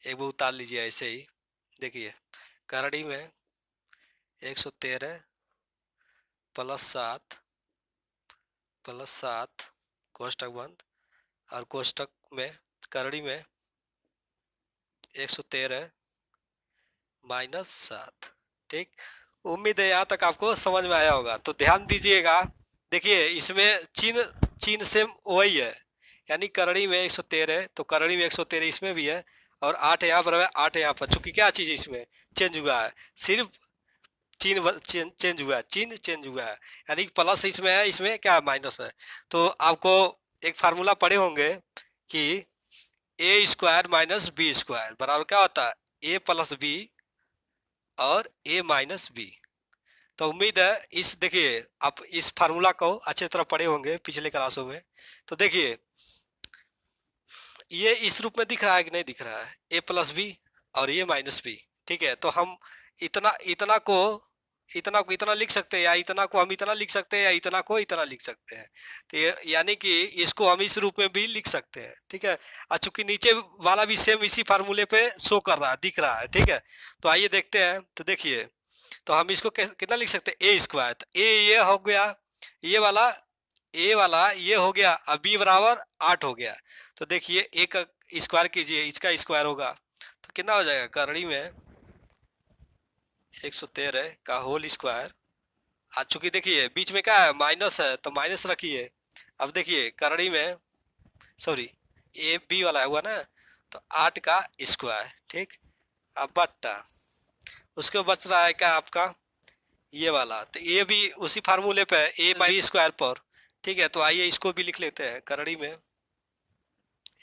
एक बार उतार लीजिए ऐसे ही। देखिए करड़ी में 113 +7 +7 कोष्टक बंद और कोष्टक में करड़ी में 113 -7। ठीक, उम्मीद है यहाँ तक आपको समझ में आया होगा। तो ध्यान दीजिएगा, देखिए इसमें चिन्ह चिन्ह सेम वही है, यानी करड़ी में 113 तो करड़ी में 113 इसमें भी है, और 8 यहाँ पर है, 8 यहाँ पर, चूंकि क्या चीज़ इसमें चेंज हुआ है, सिर्फ चिन्ह चेंज हुआ है, चिन्ह चेंज हुआ है, यानी प्लस इसमें है, इसमें क्या माइनस है। तो आपको एक फार्मूला पढ़े होंगे कि a² माइनस b² बराबर क्या होता है, a प्लस बी और a माइनस बी। तो उम्मीद है इस, देखिए आप इस फार्मूला को अच्छे तरह पढ़े होंगे पिछले क्लासों में। तो देखिए ये इस रूप में दिख रहा है कि नहीं दिख रहा है, a प्लस बी और a माइनस बी। ठीक है, तो हम इतना इतना को इतना लिख सकते हैं, या इतना को हम इतना लिख सकते हैं, या इतना को इतना लिख सकते हैं। तो ये यानी कि इसको हम इस रूप में भी लिख सकते हैं। ठीक है, और चूंकि नीचे वाला भी सेम इसी फार्मूले पे शो कर रहा है, दिख रहा है। ठीक है, तो आइए देखते हैं। तो देखिए, तो हम इसको कितना लिख सकते हैं, a², तो a ये हो गया, ये वाला ये हो गया, अब b बराबर 8 हो गया। तो देखिए एक स्क्वायर कीजिए, इसका स्क्वायर होगा तो कितना हो जाएगा, करड़ी में 113 का होल स्क्वायर। आज चूंकि देखिए बीच में क्या है, माइनस है, तो माइनस रखिए। अब देखिए करड़ी में, सॉरी ए बी वाला हुआ ना, तो 8 का स्क्वायर। ठीक, अब बट्टा उसके बच रहा है क्या आपका, ये वाला, तो ये भी उसी फार्मूले पे है, a² पर। ठीक है, तो आइए इसको भी लिख लेते हैं, करड़ी में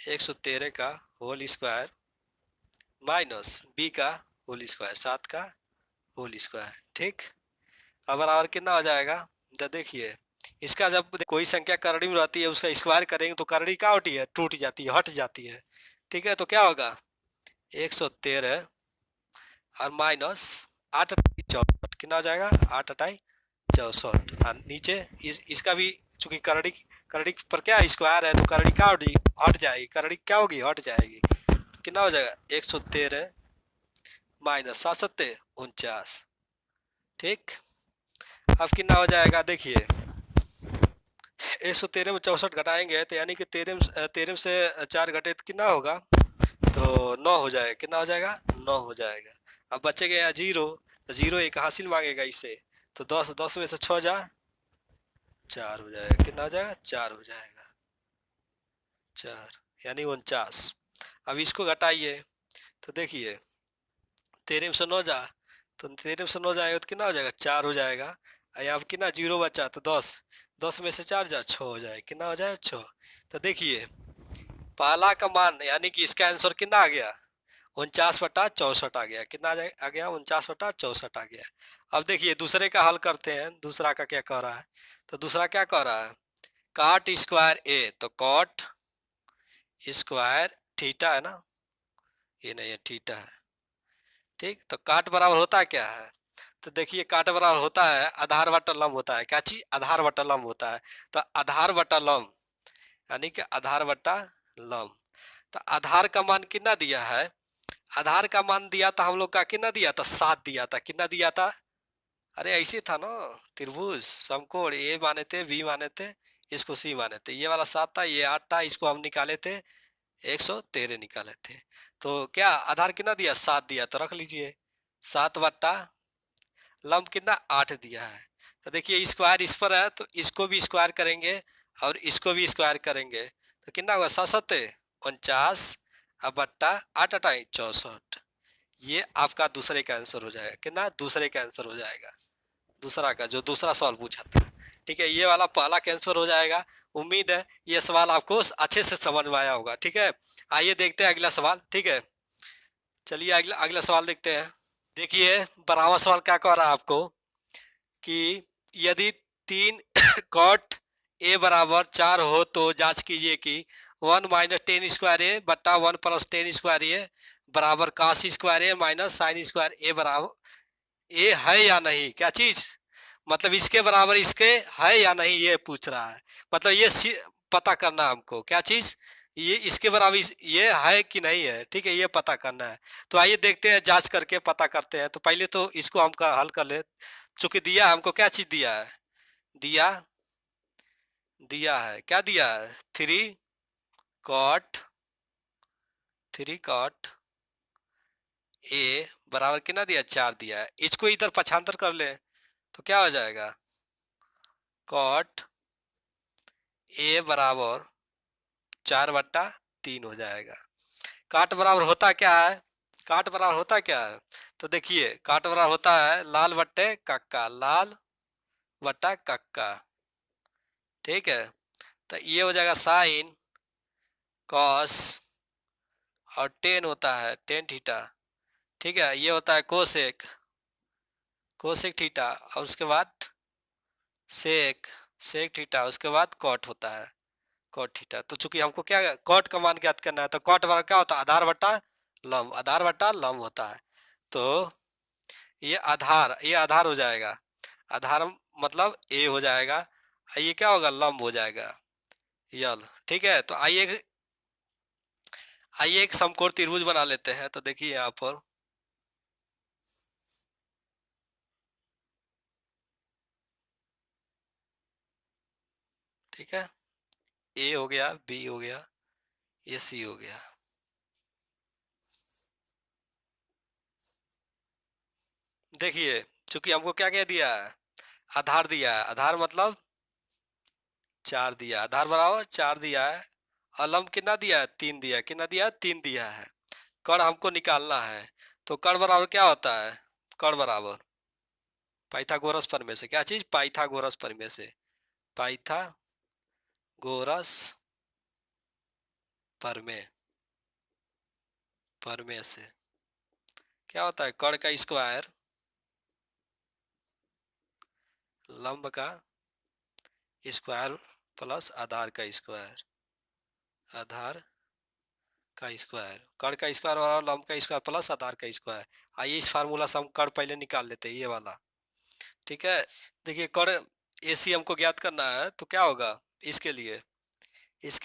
113 का होल स्क्वायर माइनस b का होल स्क्वायर, 7 का होल स्क्वायर। ठीक, अब बराबर कितना हो जाएगा, तो देखिए इसका जब कोई संख्या करड़ी में रहती है उसका स्क्वायर करेंगे तो करड़ी क्या होती है, टूट जाती है, हट जाती है। ठीक है, तो क्या होगा 113 और माइनस 8 64, कितना हो जाएगा, 8 अटाई 64। और नीचे इसका भी चूंकि करड़ी करड़ी पर क्या स्क्वायर है, तो करड़ी क्या हट जाएगी, करड़ी क्या होगी, हट जाएगी। कितना हो जाएगा 113 माइनस 7 49। ठीक, अब कितना हो जाएगा, देखिए 113 में 64 घटाएंगे तो यानी कि 13 से 4 घटे तो कितना होगा, तो 9 हो जाएगा। कितना हो जाएगा, 9 हो जाएगा। अब बचेगा यहाँ 0, तो 0 एक हासिल मांगेगा इससे, तो 10 में से 6 जा 4 हो जाएगा। कितना हो जाएगा, 4 हो जाएगा, 4 यानी 49। अब इसको घटाइए, तो देखिए 13 में से 9 जा, तो 13 में से 9 जाएगा तो कितना हो जाएगा, 4 हो जाएगा। यहाँ कितना 0 बचा, तो 10 में से 4 जा 6 हो जाएगा। कितना हो जाएगा, 6। तो देखिए पहला का मान यानी कि इसका आंसर कितना आ गया, 49/64 आ गया। कितना आ गया, 49/64 आ गया। अब देखिए दूसरे का हल करते हैं, दूसरा का क्या कह रहा है। तो दूसरा क्या कह रहा है, कॉट स्क्वायर ए, तो कॉट स्क्वायर थीटा है ना, ये नहीं है, थीटा है। ठीक, तो काट बराबर होता क्या है, तो देखिए काट बराबर होता है आधार बटा लंब होता है। क्या चीज, आधार बटा लंब होता है। तो आधार बटा लंब यानी कि आधार बटा लंब। तो आधार का मान कितना दिया है, आधार का मान दिया था हम लोग का, कितना दिया था, 7 दिया था। कितना दिया था, अरे ऐसे था ना, त्रिभुज समकोण, ए माने थे, बी माने थे, इसको सी माने थे, ये वाला 7 था, ये 8 था, इसको हम निकाले थे 113 निकाले थे। तो क्या आधार कितना दिया, 7 दिया, तो रख लीजिए 7 बट्टा लंब कितना 8 दिया है। तो देखिए स्क्वायर इस पर है तो इसको भी स्क्वायर करेंगे और इसको भी स्क्वायर करेंगे, तो कितना होगा, 7 49 अब बट्टा 8 अटाई 64। ये आपका दूसरे का आंसर हो जाएगा। कितना, दूसरे का आंसर हो जाएगा, दूसरा का जो दूसरा सवाल पूछा था। ठीक है, ये वाला पहला का आंसर हो जाएगा। उम्मीद है ये सवाल आपको अच्छे से समझ में आया होगा। ठीक है, आइए देखते हैं अगला सवाल। ठीक है, चलिए अगला अगला सवाल देखते हैं। देखिए 12वां सवाल क्या कह रहा है आपको कि यदि 3 कॉट ए बराबर 4 हो तो जांच कीजिए कि 1 माइनस 10 स्क्वायर ए बट्टा 1 प्लस 10 स्क्वायर ए बराबर कास स्क्वायर ए माइनस साइन स्क्वायर ए बराबर ए है या नहीं। क्या चीज, मतलब इसके बराबर इसके है या नहीं, ये पूछ रहा है। मतलब ये पता करना है हमको, क्या चीज, ये इसके बराबर ये है कि नहीं है। ठीक है, ये पता करना है। तो आइए देखते हैं, जांच करके पता करते हैं। तो पहले तो इसको हम हल कर ले, चूंकि दिया हमको क्या चीज दिया है, दिया दिया है, क्या दिया है, 3 cot 3 cot ए बराबर कितना दिया, 4 दिया है। इसको इधर पक्षांतर कर ले तो क्या हो जाएगा, cot ए बराबर 4/3 हो जाएगा। काट बराबर होता क्या है, काट बराबर होता क्या है, तो देखिए काट बराबर होता है लाल बट्टे कक्का, लाल बट्टा कक्का, ठीक है। तो ये हो जाएगा साइन कॉस और टेन होता है टेन थीटा, ठीक है। ये होता है कोसेक कोसेक थीटा, और उसके बाद सेक सेक थीटा, उसके बाद कॉट होता है कॉट थीटा। तो चूंकि हमको क्या कॉट का मान ज्ञात करना है, तो कॉट बराबर क्या होता है, आधार बट्टा लंब, आधार बट्टा लंब होता है। तो ये आधार हो जाएगा, आधार मतलब ए हो जाएगा, ये क्या होगा, लंब हो जाएगा यल, ठीक है। तो आइए एक समकोण त्रिभुज बना लेते हैं। तो देखिए यहाँ पर ठीक है, ए हो गया, बी हो गया, ये सी हो गया। देखिए चूंकि हमको क्या क्या दिया है, आधार दिया है, आधार मतलब 4 दिया, आधार बराबर 4 दिया है, और लंब कितना दिया है, 3 दिया है, कितना दिया है, 3 दिया है। कण हमको निकालना है, तो कण बराबर क्या होता है, कण बराबर पाइथागोरस प्रमेय से, क्या चीज, पाइथागोरस प्रमेय से, पाइथागोरस प्रमेय प्रमेय से क्या होता है, कण का स्क्वायर लंब का स्क्वायर प्लस आधार का स्क्वायर, आधार का स्क्वायर, कण का स्क्वायर और लंब का स्क्वायर प्लस आधार का स्क्वायर। आइए इस फार्मूला से हम कण पहले निकाल लेते हैं, ये वाला, ठीक है। देखिए कण एसी हमको ज्ञात करना है, तो क्या होगा, इसके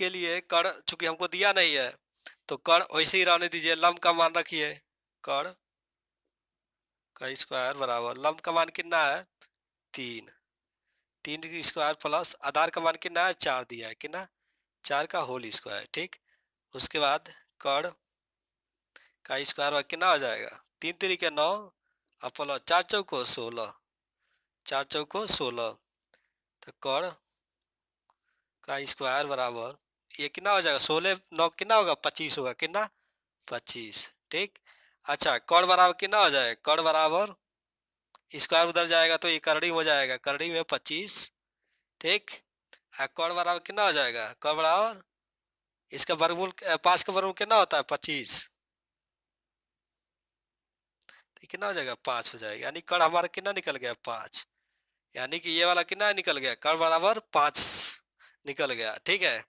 लिए कण चूंकि हमको दिया नहीं है, तो कण वैसे ही रहने दीजिए, लंब का मान रखिए, कण का स्क्वायर बराबर लंब का मान कितना है, 3, 3 की स्क्वायर प्लस आधार का मान कितना है, 4 दिया है, कितना, 4 का होल स्क्वायर, ठीक। उसके बाद कण का स्क्वायर कितना हो जाएगा, 3 3 के 9, और प्लस 4 चौको 16, 4 चौको 16, तो कण का स्क्वायर बराबर ये कितना हो जाएगा, 16 9 कितना होगा, 25 होगा, कितना, 25, ठीक। अच्छा कण बराबर कितना हो जाएगा, कण बराबर स्क्वायर उधर जाएगा तो ये करड़ी हो जाएगा, करड़ी में 25, ठीक। कण बराबर कितना हो जाएगा, कण बराबर इसका वर्गमूल 5 का वर्गमूल कितना होता है, 25, तो कितना हो जाएगा, 5 हो जाएगा, यानी कण हमारा कितना निकल गया, 5, यानी कि ये वाला कितना निकल गया, कण बराबर 5 निकल गया, ठीक है।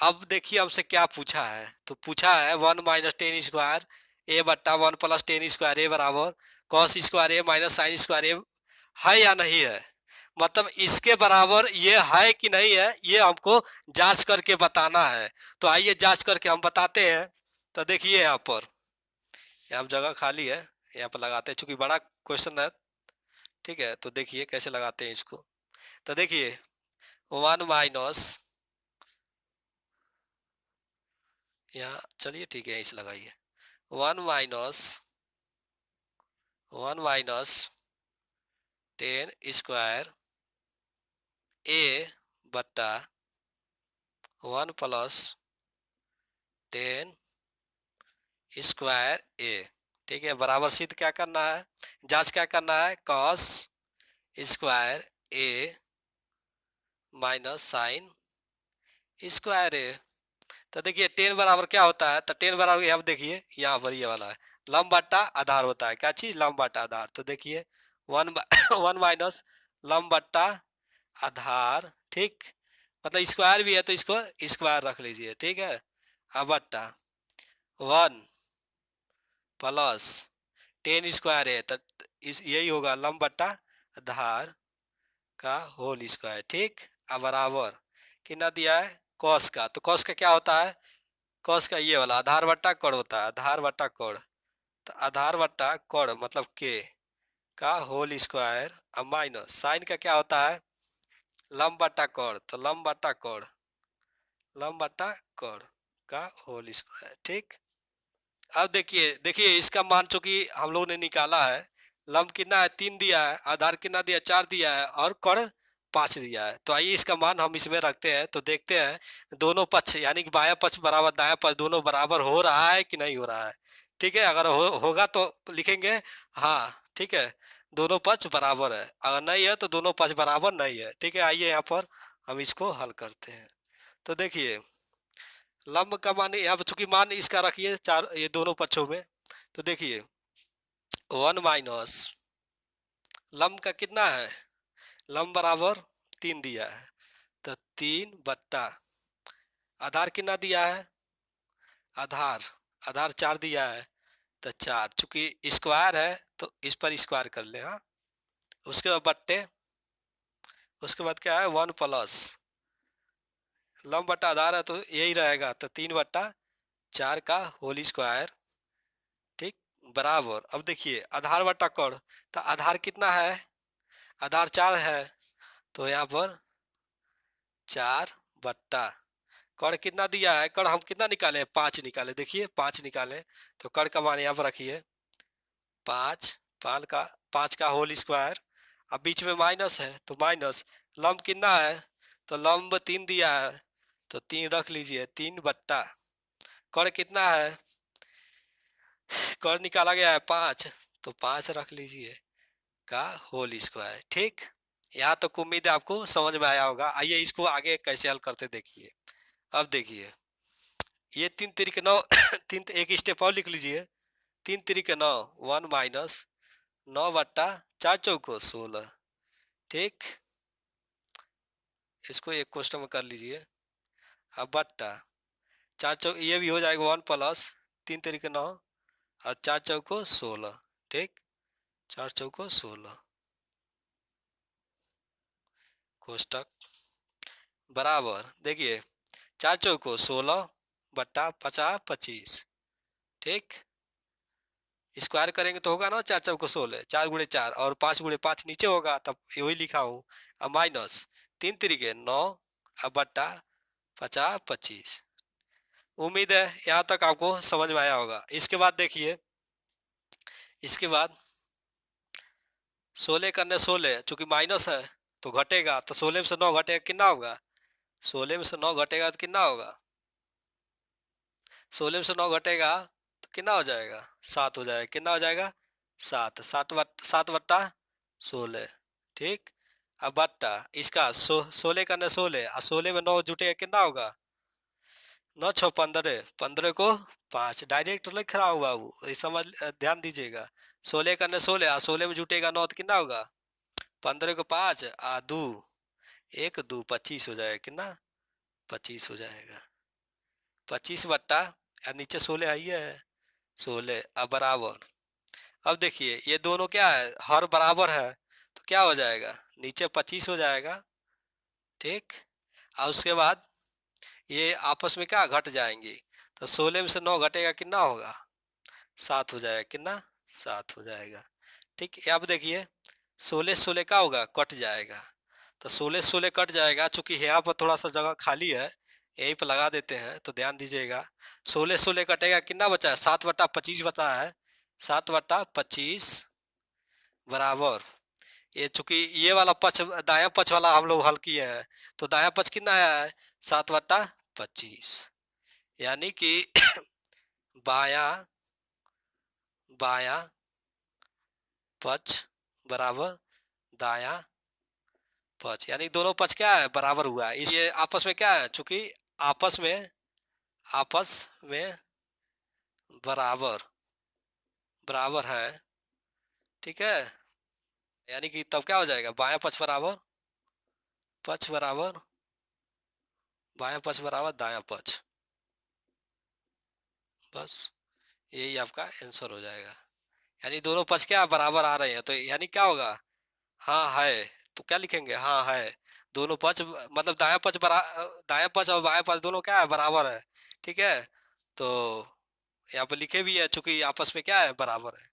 अब देखिए हमसे क्या पूछा है, तो पूछा है 1 - 10 स्क्वायर ए बट्टा 1 + 10 स्क्वायर ए बराबर कॉस स्क्वायर ए माइनस साइन स्क्वायर ए है या नहीं है, मतलब इसके बराबर ये है कि नहीं है, ये हमको जांच करके बताना है। तो आइए जांच करके हम बताते हैं। तो देखिए यहाँ जगह खाली है, यहाँ पर लगाते हैं, चूंकि बड़ा क्वेश्चन है, ठीक है। तो देखिए कैसे लगाते हैं इसको, तो देखिए 1 - यहाँ चलिए ठीक है, इसे लगाइए, 1 - 10 स्क्वायर ए बट्टा 1 + 10 स्क्वायर ए, ठीक है। बराबर सिद्ध क्या करना है, जांच क्या करना है, कॉस स्क्वायर ए माइनस साइन स्क्वायर ए। तो देखिए 10 बराबर क्या होता है, तो 10 बराबर यहाँ देखिए, यहाँ पर ये वाला है लंब बट्टा आधार होता है, क्या चीज, लंब बट्टा आधार। तो देखिए 1 1 माइनस लंब बट्टा आधार, ठीक, मतलब स्क्वायर भी है तो इसको स्क्वायर रख लीजिए, ठीक है। अब बट्टा 1 + 10 स्क्वायर है, तो यही होगा लंब बट्टा आधार का होल स्क्वायर, ठीक। अब बराबर कितना दिया है, कॉस का, तो कॉस का क्या होता है, कॉस का ये वाला आधार बट्टा कोण होता है, आधार बट्टा कोण, तो आधार बट्टा कोण मतलब के का होल स्क्वायर, अब माइनस साइन का क्या होता है, लंब बटा कोण, तो लंब बटा कोण, लंब बटा कोण का होल स्क्वायर। ठीक, अब देखिए देखिए इसका मान चूंकि हम लोग ने निकाला है, लंब कितना है 3 दिया है, आधार कितना दिया 4 दिया है, और कोण 5 दिया है। तो आइए इसका मान हम इसमें रखते हैं, तो देखते हैं दोनों पक्ष यानी कि बायां पक्ष बराबर दायां पक्ष दोनों बराबर हो रहा है कि नहीं हो रहा है। ठीक है, अगर होगा तो लिखेंगे हाँ, ठीक है, दोनों पक्ष बराबर है, अगर नहीं है तो दोनों पक्ष बराबर नहीं है। ठीक है, आइए यहाँ पर हम इसको हल करते हैं। तो देखिए लंब का मान यहाँ पर चूंकि मान इसका रखिए चार ये दोनों पक्षों में, तो देखिए 1 - लंब का कितना है, लंब बराबर 3 दिया है, तो 3 बट्टा आधार कितना दिया है, आधार आधार 4 दिया है, तो 4 चूंकि स्क्वायर है तो इस पर स्क्वायर कर ले। हाँ, उसके बाद बट्टे, उसके बाद क्या है 1 + लंब बट्टा आधार है तो यही रहेगा, तो 3/4 का होल स्क्वायर। ठीक, बराबर, अब देखिए आधार बट्टा कोण, तो आधार कितना है, आधार 4 है, तो यहाँ पर 4 / कोण कितना दिया है, कोण हम कितना निकाले 5 निकाले, देखिए 5 निकाले, तो कोण का मान यहाँ पर रखिए 5, 5 का होल स्क्वायर। अब बीच में माइनस है तो माइनस, लंब कितना है, तो लंब 3 दिया है, तो 3 रख लीजिए, 3 / कोण कितना है, कोण निकाला गया है 5, तो 5 रख लीजिए का होल स्क्वायर। ठीक, यहाँ तक उम्मीद है आपको समझ में आया होगा। आइए इसको आगे कैसे हल करते देखिए। अब देखिए ये 3 तिरिक 9 तीन एक स्टेप और लिख लीजिए, 3 तिरिक 9, 1 - 9/4 × 16। ठीक, इसको एक क्वेश्चन में कर लीजिए। अब बट्टा 4 ये भी हो जाएगा 1 + 3 तिरिक 9 और 4 × 16। ठीक, 4 × 16 कोष्टक बराबर, देखिए 4 × 16 / 50 = 25। ठीक, स्क्वायर करेंगे तो होगा ना 4 × 16, 4 × 4 और 5 × 5 नीचे होगा, तब यही लिखा हूँ। अब माइनस 3 तिरिके 9 अब बट्टा 50 / 25। उम्मीद है यहाँ तक आपको समझ में आया होगा। इसके बाद देखिए, इसके बाद 16 करने 16 चूंकि माइनस है तो घटेगा, तो 16 में से 9 घटेगा कितना होगा, 16 में से 9 घटेगा तो कितना होगा, 16 में से 9 घटेगा तो कितना हो जाएगा 7 हो जाएगा, कितना हो जाएगा 7, 7/16। ठीक, अब बट्टा इसका 16 करने 16 और 16 में 9 जुटेगा कितना होगा, 9 × 6 = 15, 15 को 5 डायरेक्ट लिख रहा हूँ बाबू, ये समझ ध्यान दीजिएगा। 16 करने 16 और 16 में जुटेगा 9 तो कितना होगा, 15 को 5 आ 2, 1 2 25 हो जाएगा, कितना 25 हो जाएगा। 25 बट्टा और नीचे 16 आई है 16, अब बराबर। अब देखिए ये दोनों क्या है, हर बराबर है, तो क्या हो जाएगा नीचे 25 हो जाएगा। ठीक, और उसके बाद ये आपस में क्या घट जाएंगे, तो 16 में से 9 घटेगा कितना होगा 7 हो जाएगा, कितना 7 हो जाएगा। ठीक, अब देखिए 16 16 का होगा कट जाएगा, तो 16 16 कट जाएगा, चूंकि यहाँ पर थोड़ा सा जगह खाली है यहीं पर लगा देते हैं, तो ध्यान दीजिएगा। 16 16 कटेगा कितना बचा है 7/25 बचा है, 7/25 बराबर। ये चूंकि ये वाला पक्ष दाया पक्ष वाला हम लोग हल किए हैं, तो दाया पक्ष कितना आया है 7/25, यानी कि बाया बाया पक्ष बराबर दाया पक्ष, यानी दोनों पक्ष क्या है बराबर हुआ है। ये आपस में क्या है, चूंकि आपस में बराबर बराबर है। ठीक है, यानी कि तब क्या हो जाएगा बाया पक्ष बराबर बाया पक्ष बराबर दाया पक्ष, बस यही आपका आंसर हो जाएगा। यानी दोनों पक्ष क्या बराबर आ रहे हैं, तो यानी क्या होगा हाँ है, तो क्या लिखेंगे हाँ है, दोनों पक्ष मतलब दाया पक्ष और बाया पक्ष दोनों क्या है बराबर है। ठीक है, तो यहाँ पे लिखे भी है चूंकि आपस में क्या है बराबर है,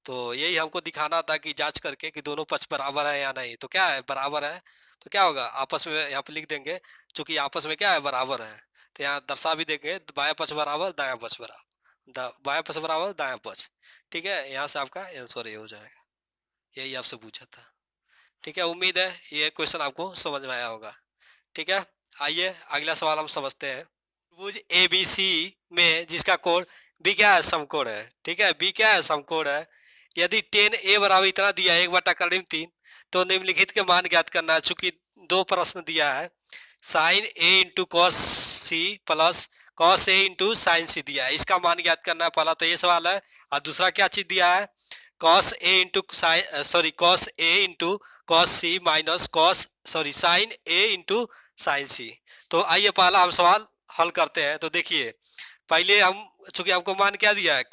तो यही हमको दिखाना था कि जांच करके कि दोनों पक्ष बराबर है या नहीं, तो क्या है बराबर है, तो क्या होगा, आपस में यहाँ पे लिख देंगे, चूंकि आपस में क्या है, बराबर है, तो यहाँ दर्शा भी देंगे, बायां पक्ष बराबर दायां पक्ष बराबर, बायां पक्ष बराबर दायां पक्ष। ठीक है, यहाँ से आपका आंसर ये हो जाएगा, यही आपसे पूछा था। ठीक है, उम्मीद है ये क्वेश्चन आपको समझ में आया होगा। ठीक है, आइए अगला सवाल हम समझते हैं। त्रिभुज ए बी सी में जिसका कोण बी क्या है, समकोण है। ठीक है, बी क्या है, समकोण है। यदि टेन ए बराबर इतना दिया है, 1/3 तो निम्नलिखित के मान ज्ञात करना है। चूंकि दो प्रश्न दिया है, sine A into cos C plus cos A into sine C दिया है, इसका मान ज्ञात करना है। पहला तो ये सवाल है, और दूसरा क्या चीज दिया है, cos A into sign, sorry cos A into cos C minus cos, sorry sine A into sine सी। तो आइए पहला हम सवाल हल करते हैं। तो देखिए, पहले हम, चूंकि हमको मान क्या दिया है,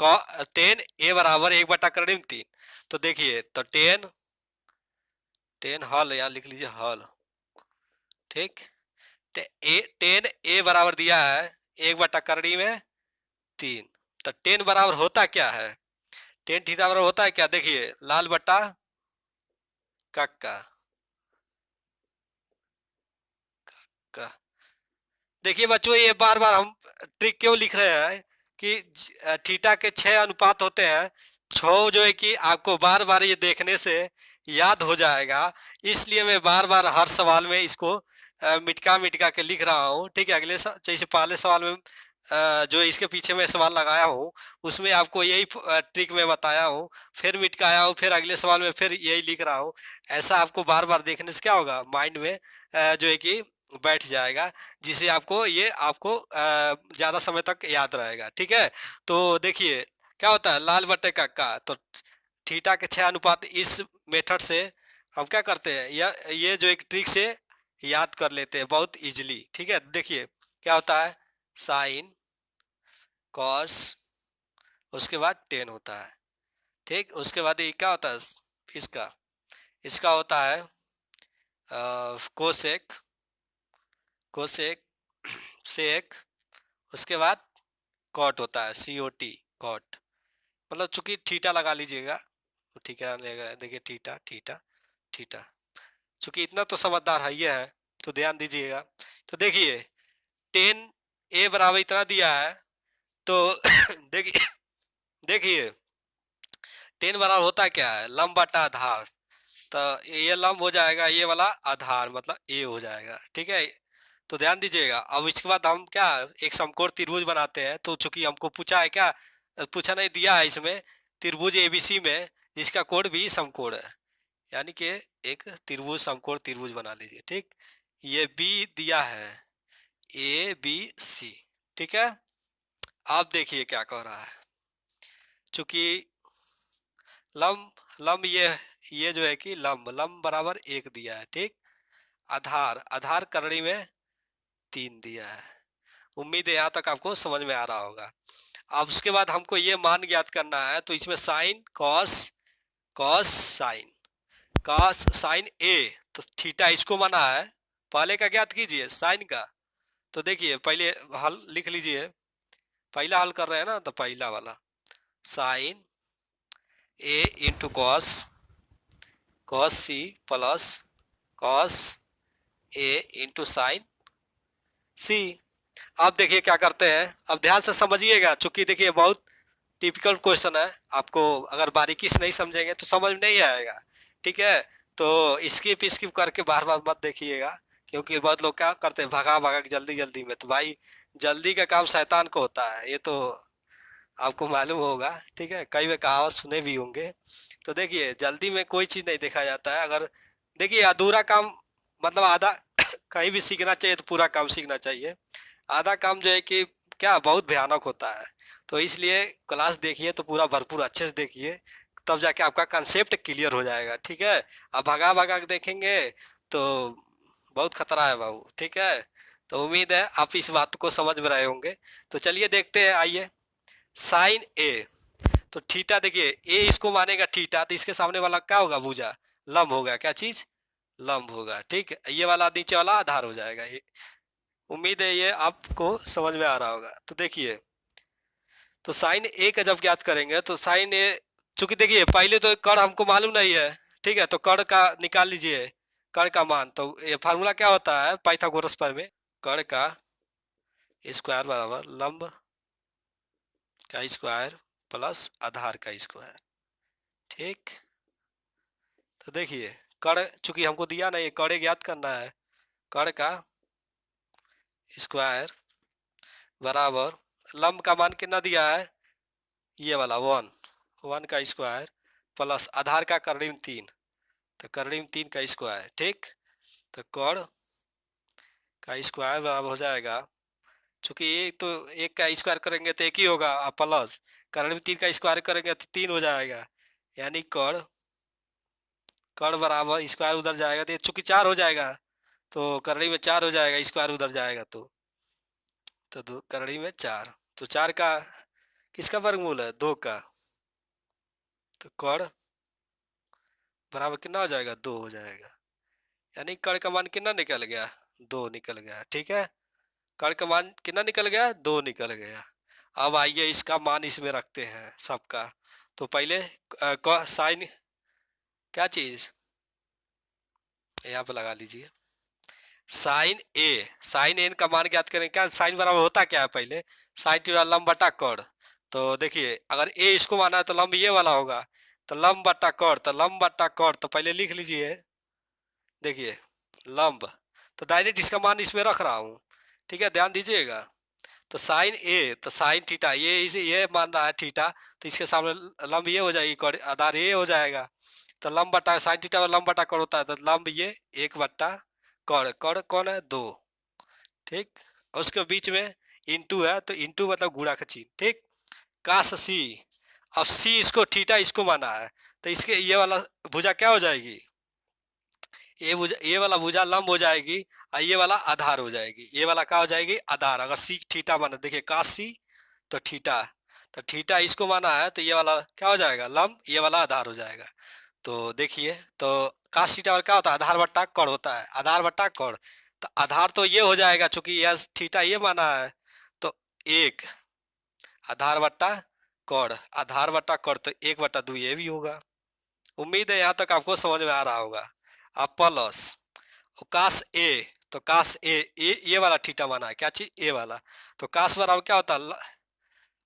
टेन ए बराबर 1/3। तो देखिए, तो टेन टेन हल, यहाँ लिख लीजिए हल। ठीक, टेन ए बराबर दिया है 1/3। तो टेन बराबर होता क्या है, टेन थीटा बराबर होता है क्या, देखिए लाल बट्टा कक्का का। देखिए बच्चों, ये बार बार हम ट्रिक क्यों लिख रहे हैं कि थीटा के 6 अनुपात होते हैं। 6 जो है कि आपको बार बार ये देखने से याद हो जाएगा, इसलिए मैं बार बार हर सवाल में इसको मिटका मिटका के लिख रहा हूँ। ठीक है, जैसे पहले सवाल में जो इसके पीछे मैं सवाल लगाया हूँ, उसमें आपको यही ट्रिक मैं बताया हूँ, फिर मिटकाया हूँ, फिर अगले सवाल में फिर यही लिख रहा हूँ। ऐसा आपको बार बार देखने से क्या होगा, माइंड में जो है कि बैठ जाएगा, जिसे आपको ये आपको ज़्यादा समय तक याद रहेगा। ठीक है, तो देखिए क्या होता है, लाल बट्टे का तो थीटा के 6 अनुपात, इस मेथड से हम क्या करते हैं, ये जो एक ट्रिक से याद कर लेते हैं बहुत इजीली। ठीक है, देखिए क्या होता है, साइन कॉस, उसके बाद टेन होता है। ठीक, उसके बाद ये क्या होता है, इसका इसका होता है कोसेक, कोसेक सेक, उसके बाद कॉट होता है, COT कॉट, मतलब चूंकि थीटा लगा लीजिएगा तो ठीक है लगेगा। देखिए थीटा थीटा थीटा, चूंकि इतना तो समझदार है ये है, तो ध्यान दीजिएगा। तो देखिए, टेन ए बराबर इतना दिया है, तो देखिए देखिए टेन बराबर होता क्या है, लंब बटा आधार। तो ये लंब हो जाएगा, ये वाला आधार मतलब ए हो जाएगा। ठीक है, तो ध्यान दीजिएगा। अब इसके बाद हम क्या, एक समकोण त्रिभुज बनाते हैं। तो चूंकि हमको पूछा है क्या, पूछा नहीं, दिया है इसमें त्रिभुज ABC में जिसका कोण भी समकोण है, यानी कि एक त्रिभुज समकोण त्रिभुज बना लीजिए। ठीक, ये बी दिया है, ABC। ठीक है, आप देखिए क्या कह रहा है, चूंकि लंब लंब ये जो है कि लंब लंब बराबर 1 दिया है। ठीक, आधार आधार करड़ी में 3 दिया है। उम्मीद है यहाँ तक आपको समझ में आ रहा होगा। अब उसके बाद हमको ये मान ज्ञात करना है, तो इसमें sine cos, cos sine, cos sine A, तो थीटा इसको माना है, पहले का ज्ञात कीजिए साइन का। तो देखिए पहले हल लिख लीजिए, पहला हल कर रहे हैं ना, तो पहला वाला sine A into cos, cos C plus cos A into sine C. अब देखिए क्या करते हैं, अब ध्यान से समझिएगा, चूंकि देखिए बहुत टिपिकल क्वेश्चन है, आपको अगर बारीकी से नहीं समझेंगे तो समझ में नहीं आएगा। ठीक है, तो स्किप स्किप करके बार बार मत देखिएगा, क्योंकि बहुत लोग क्या करते हैं, भगा भगा के जल्दी जल्दी में। तो भाई जल्दी का काम शैतान को होता है, ये तो आपको मालूम होगा। ठीक है, कई वे कहावत सुने भी होंगे। तो देखिए जल्दी में कोई चीज़ नहीं देखा जाता है। अगर देखिए अधूरा काम मतलब आधा कहीं भी सीखना चाहिए तो पूरा काम सीखना चाहिए, आधा काम जो है कि क्या बहुत भयानक होता है। तो इसलिए क्लास देखिए तो पूरा भरपूर अच्छे से देखिए, तब जाके आपका कंसेप्ट क्लियर हो जाएगा। ठीक है, अब भगा भगा के देखेंगे तो बहुत खतरा है बाबू। ठीक है, तो उम्मीद है आप इस बात को समझ में रहे होंगे। तो चलिए देखते हैं, आइए साइन ए, तो थीटा देखिए ए इसको मानेगा थीटा, तो इसके सामने वाला क्या होगा, भुजा, लंब होगा, क्या चीज, लंब होगा। ठीक है, ये वाला नीचे वाला आधार हो जाएगा। ये उम्मीद है ये आपको समझ में आ रहा होगा। तो देखिए, तो साइन ए का जब ज्ञात करेंगे तो साइन ए, चूंकि देखिए पहले तो कर्ण हमको मालूम नहीं है। ठीक है, तो कर्ण का निकाल लीजिए, कर्ण का मान, तो ये फार्मूला क्या होता है पाइथागोरस पर में, कर्ण का स्क्वायर बराबर लंब का स्क्वायर प्लस आधार का स्क्वायर। ठीक, तो देखिए कर्ण चूंकि हमको दिया नहीं, कर्ण ज्ञात करना है, कर्ण का स्क्वायर बराबर लंब का मान कितना दिया है, ये वाला 1 का स्क्वायर प्लस आधार का करीब 3, तो करीब 3 का स्क्वायर। ठीक, तो कर्ण का स्क्वायर बराबर हो जाएगा, चूंकि एक तो एक का स्क्वायर करेंगे तो एक ही होगा, प्लस करीब 3 का स्क्वायर करेंगे तो 3 हो जाएगा, यानी कर्ण कर्ण बराबर स्क्वायर उधर जाएगा तो चूंकि 4 हो जाएगा, तो करड़ी में 4 हो जाएगा, स्क्वायर उधर जाएगा तो दो करड़ी में 4, तो 4 का किसका वर्गमूल है, 2 का, तो कर्ण बराबर कितना हो जाएगा, 2 हो जाएगा, यानी कर्ण का मान कितना निकल गया, 2 निकल गया। ठीक है, कर्ण का मान कितना निकल गया, 2 निकल गया। अब आइए इसका मान इसमें रखते हैं सबका, तो पहले साइन क्या चीज यहाँ पे लगा लीजिए, साइन एन का मान ज्ञात करें, क्या साइन बराबर होता क्या है, पहले साइन टी लंब बटा कर्ण, तो देखिए अगर ए इसको माना है तो लंब ये वाला होगा, तो लंब बटा कर्ण, तो लंब बटा कर्ण, तो पहले लिख लीजिए, देखिए लंब, तो डायरेक्ट इसका मान इसमें रख रहा हूँ। ठीक है, ध्यान दीजिएगा, तो साइन ए, तो साइन थीटा, ये मान रहा है थीटा, तो इसके सामने लंब ये हो जाएगी, आधार ये हो जाएगा, तो लंब बटा साइन थीटा और लंब बटा कर्ण होता है, तो लंब ये 1 बट्टा कर्ण, कर्ण कौन है, 2। ठीक, और उसके बीच में इंटू है, तो इंटू मतलब गुणा का चिन्ह। ठीक, काश सी, अब सी इसको थीटा इसको माना है, तो इसके ये वाला भुजा क्या हो जाएगी, ये वाला भुजा लंब हो जाएगी, और ये वाला आधार हो जाएगी, ये वाला क्या हो जाएगी, आधार। अगर सी थीटा माना, देखिए काश सी तो थीटा, तो थीटा इसको माना है, तो ये वाला क्या हो जाएगा, लंब, ये वाला आधार हो जाएगा। तो देखिए, तो काश थीटा और क्या होता है, आधार बट्टा कर्ण होता है, आधार बट्टा कर्ण, तो आधार तो ये हो जाएगा, चूंकि यह थीटा ये माना है, तो 1 आधार बट्टा कर्ण, आधार बट्टा कर्ण, तो 1/2 ये भी होगा। उम्मीद है यहाँ तक आपको समझ में आ रहा होगा। अब प्लस काश ए, तो काश ये वाला थीटा माना है, क्या चीज, ए वाला, तो काश बराबर क्या होता है,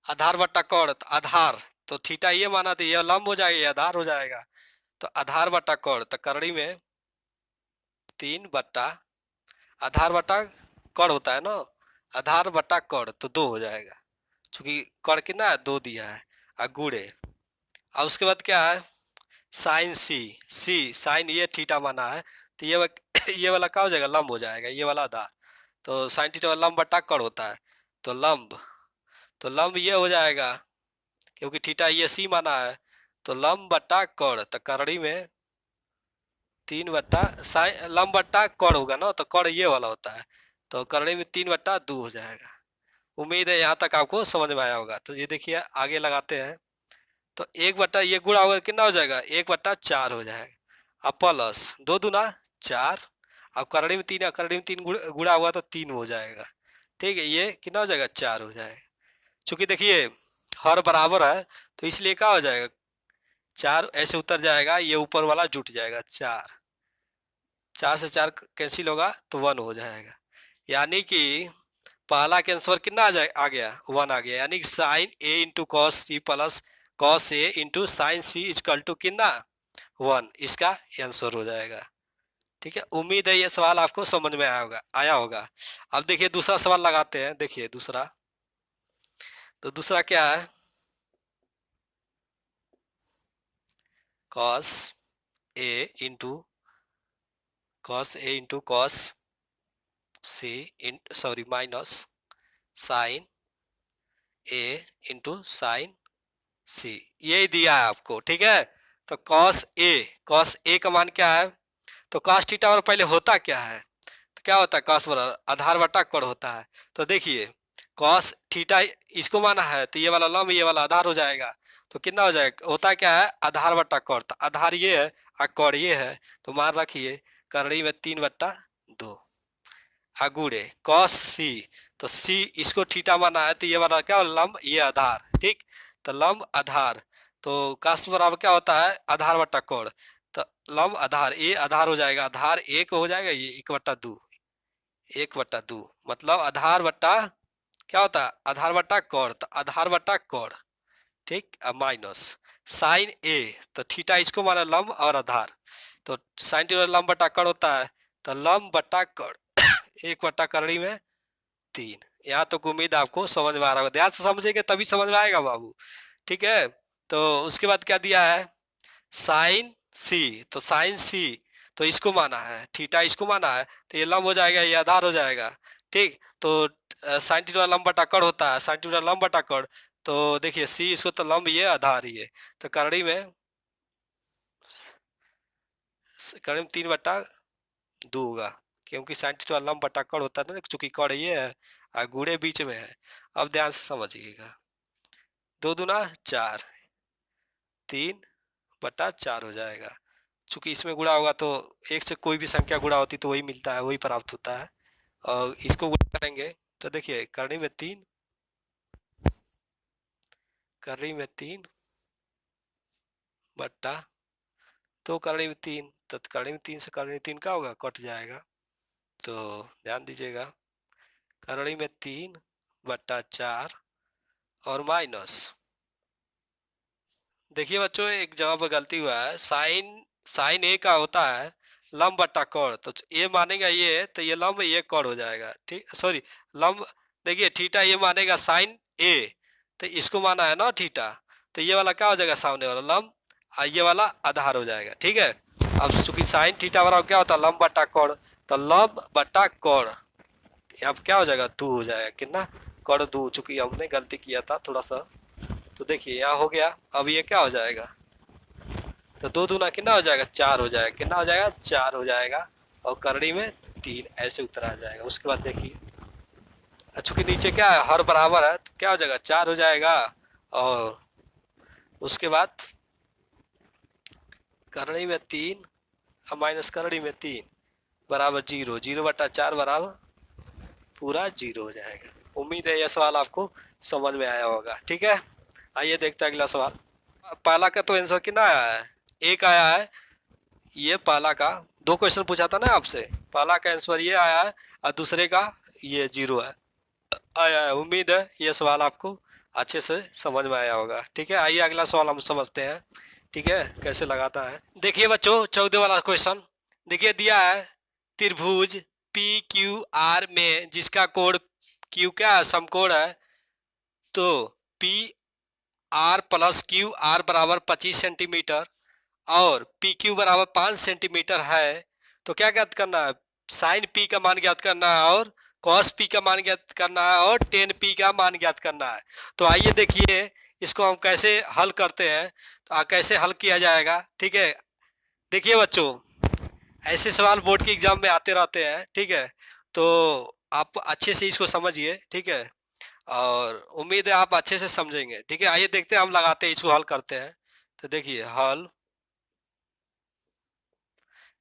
आधार बट्टा कर्ण, तो आधार, तो थीटा ये माना, तो ये लंब हो जाएगा, ये आधार हो जाएगा, तो आधार बट्टा कर्ण, तो करड़ी में 3 बट्टा आधार बट्टा कर्ण होता है ना, आधार बट्टा कर्ण, तो 2 हो जाएगा, चूंकि कर्ण कितना है, 2 दिया है, और गुणे, और उसके बाद क्या है, साइन सी साइन ये थीटा माना है, तो ये वाला क्या हो जाएगा, लंब हो जाएगा, ये वाला आधार, तो साइन थीटा लंब बट्टा कर्ण होता है, तो लंब ये हो जाएगा, क्योंकि थीटा ये सी माना है, तो लंब बट्टा कर्ण, तो करड़ी में 3 बट्टा साइन लंब बट्टा कर्ण होगा ना, तो कर्ण ये वाला होता है, तो करड़ी में 3/2 हो जाएगा। उम्मीद है यहाँ तक आपको समझ में आया होगा। तो ये देखिए आगे लगाते हैं, तो 1 बट्टा ये गुणा होगा कितना हो जाएगा, 1/4 हो जाएगा, अब प्लस 2 दूना 4, अब करड़ी में 3 है, करड़ी में 3 गुणा हुआ तो 3 हो जाएगा। ठीक है, ये कितना हो जाएगा, 4 हो जाएगा। चूंकि देखिए हर बराबर है, तो इसलिए क्या हो जाएगा, 4 ऐसे उतर जाएगा, ये ऊपर वाला जुट जाएगा, 4 से 4 कैंसिल होगा तो 1 हो जाएगा, यानी कि पहला के आंसर कितना आ गया, 1 आ गया, यानी sine A into cos C plus cos A into sine C equal to कितना, 1, इसका आंसर हो जाएगा। ठीक है, उम्मीद है ये सवाल आपको समझ में आया होगा। अब देखिए दूसरा सवाल लगाते हैं, देखिए दूसरा, तो दूसरा क्या है, cos A into cos C sorry minus sign A into sine सी, ये दिया है आपको। ठीक है, तो कॉस ए का मान क्या है, तो कॉस थीटा और पहले होता क्या है, तो क्या होता है, कॉस बराबर आधार बटा कर्ण होता है, तो देखिए कॉस थीटा इसको माना है, तो ये वाला लंब ये वाला आधार हो जाएगा, तो कितना हो जाएगा, होता क्या है, आधार बटा कर्ण, तो आधार ये है और कर्ण ये है, तो मान रखिए करड़ी में 3/2 अगुड़े कॉस सी, तो सी इसको थीटा माना है, तो ये वाला क्या लंब ये आधार। ठीक, तो लंब आधार, तो काश बराबर क्या होता है, आधार बटा कर्ण, तो लंब आधार, ये आधार हो जाएगा, आधार एक हो जाएगा, ये 1/2, 1/2 मतलब आधार बट्टा क्या होता है, आधार बट्टा कोण, तो आधार बट्टा कोण, ठीक। अब माइनस साइन ए, तो थीटा इसको माना लंब और आधार, तो साइन थीटा लंब बट्टा कोण होता है, तो लंब बट्टा कोण 1/3। यहाँ तो उम्मीद आपको समझ में आ रहा होगा, ध्यान से समझेंगे तभी समझ में आएगा बाबू, ठीक है। तो उसके बाद क्या दिया है, साइन सी, तो साइन सी तो इसको माना है, थीटा इसको माना है, तो ये लंब हो जाएगा, ये आधार हो जाएगा, ठीक। तो साइन थीटा लंब बटा कोण होता है, साइन थीटा लंब बटा कोण, तो देखिए सी इसको तो लंब, ये आधार ही है, तो करड़ी में 3/2 होगा, क्योंकि साइन थीटा लंब बटा कोण होता है ना, चूंकि कोण ये है और गुणे बीच में है। अब ध्यान से समझिएगा, 2 दूना 4, 3/4 हो जाएगा, चूंकि इसमें गुणा होगा तो एक से कोई भी संख्या गुणा होती तो वही मिलता है, वही प्राप्त होता है, और इसको गुणा करेंगे तो देखिए करनी में 3, करनी में 3 बट्टा, तो करनी में 3, तो करनी में 3 से करनी में 3 का होगा, कट जाएगा, तो ध्यान दीजिएगा, करनी में 3/4 और माइनस, देखिए बच्चों एक जगह पर गलती हुआ है, साइन साइन ए का होता है लंब बट्टा कोण, तो ये मानेगा ये, तो ये लंब ये कोण हो जाएगा, ठीक, सॉरी लंब, देखिए थीटा ये मानेगा साइन ए, तो इसको माना है ना थीटा, तो ये वाला क्या हो जाएगा, सामने वाला लंब, और ये वाला आधार हो जाएगा, ठीक है। अब चूंकि साइन थीटा बराबर क्या होता है, लंब बट्टा कोण, तो लंब बट्टा कोण यहाँ पे क्या हो जाएगा, 2 हो जाएगा, कितना, कोण 2, चूंकि हमने गलती किया था थोड़ा सा, तो देखिए यहाँ हो गया। अब ये क्या हो जाएगा, तो 2 दूना कितना हो जाएगा, 4 हो जाएगा, कितना हो जाएगा, 4 हो जाएगा, और करड़ी में 3, ऐसे उत्तर आ जाएगा। उसके बाद देखिए चूंकि नीचे क्या है, हर बराबर है, तो क्या हो जाएगा, 4 हो जाएगा, और उसके बाद करड़ी में 3 और माइनस करड़ी में 3 बराबर 0, 0/4 बराबर पूरा 0 हो जाएगा। उम्मीद है यह सवाल आपको समझ में आया होगा, ठीक है। आइए देखते हैं अगला सवाल। पहला का तो आंसर कितना आया है, एक आया है, ये पहला का 2 क्वेश्चन पूछा था ना आपसे, पहला का आंसर ये आया है और दूसरे का ये 0 है आया है। उम्मीद है ये सवाल आपको अच्छे से समझ में आया होगा, ठीक है। आइए अगला सवाल हम समझते हैं, ठीक है, कैसे लगाता है। देखिए बच्चों 14 वाला क्वेश्चन, देखिए दिया है त्रिभुज पी क्यू आर में जिसका कोण क्यू क्या है, समकोण है, तो P R plus Q R बराबर 25 सेंटीमीटर और पी क्यू बराबर 5 सेंटीमीटर है, तो क्या ज्ञात करना है, साइन पी का मान ज्ञात करना है और कॉस पी का मान ज्ञात करना है और टेन पी का मान ज्ञात करना है। तो आइए देखिए इसको हम कैसे हल करते हैं, तो कैसे हल किया जाएगा, ठीक है। देखिए बच्चों ऐसे सवाल बोर्ड के एग्जाम में आते रहते हैं, ठीक है, तो आप अच्छे से इसको समझिए, ठीक है, और उम्मीद है आप अच्छे से समझेंगे, ठीक है। आइए देखते हैं हम लगाते हैं, इसको हल करते हैं। तो देखिए हल,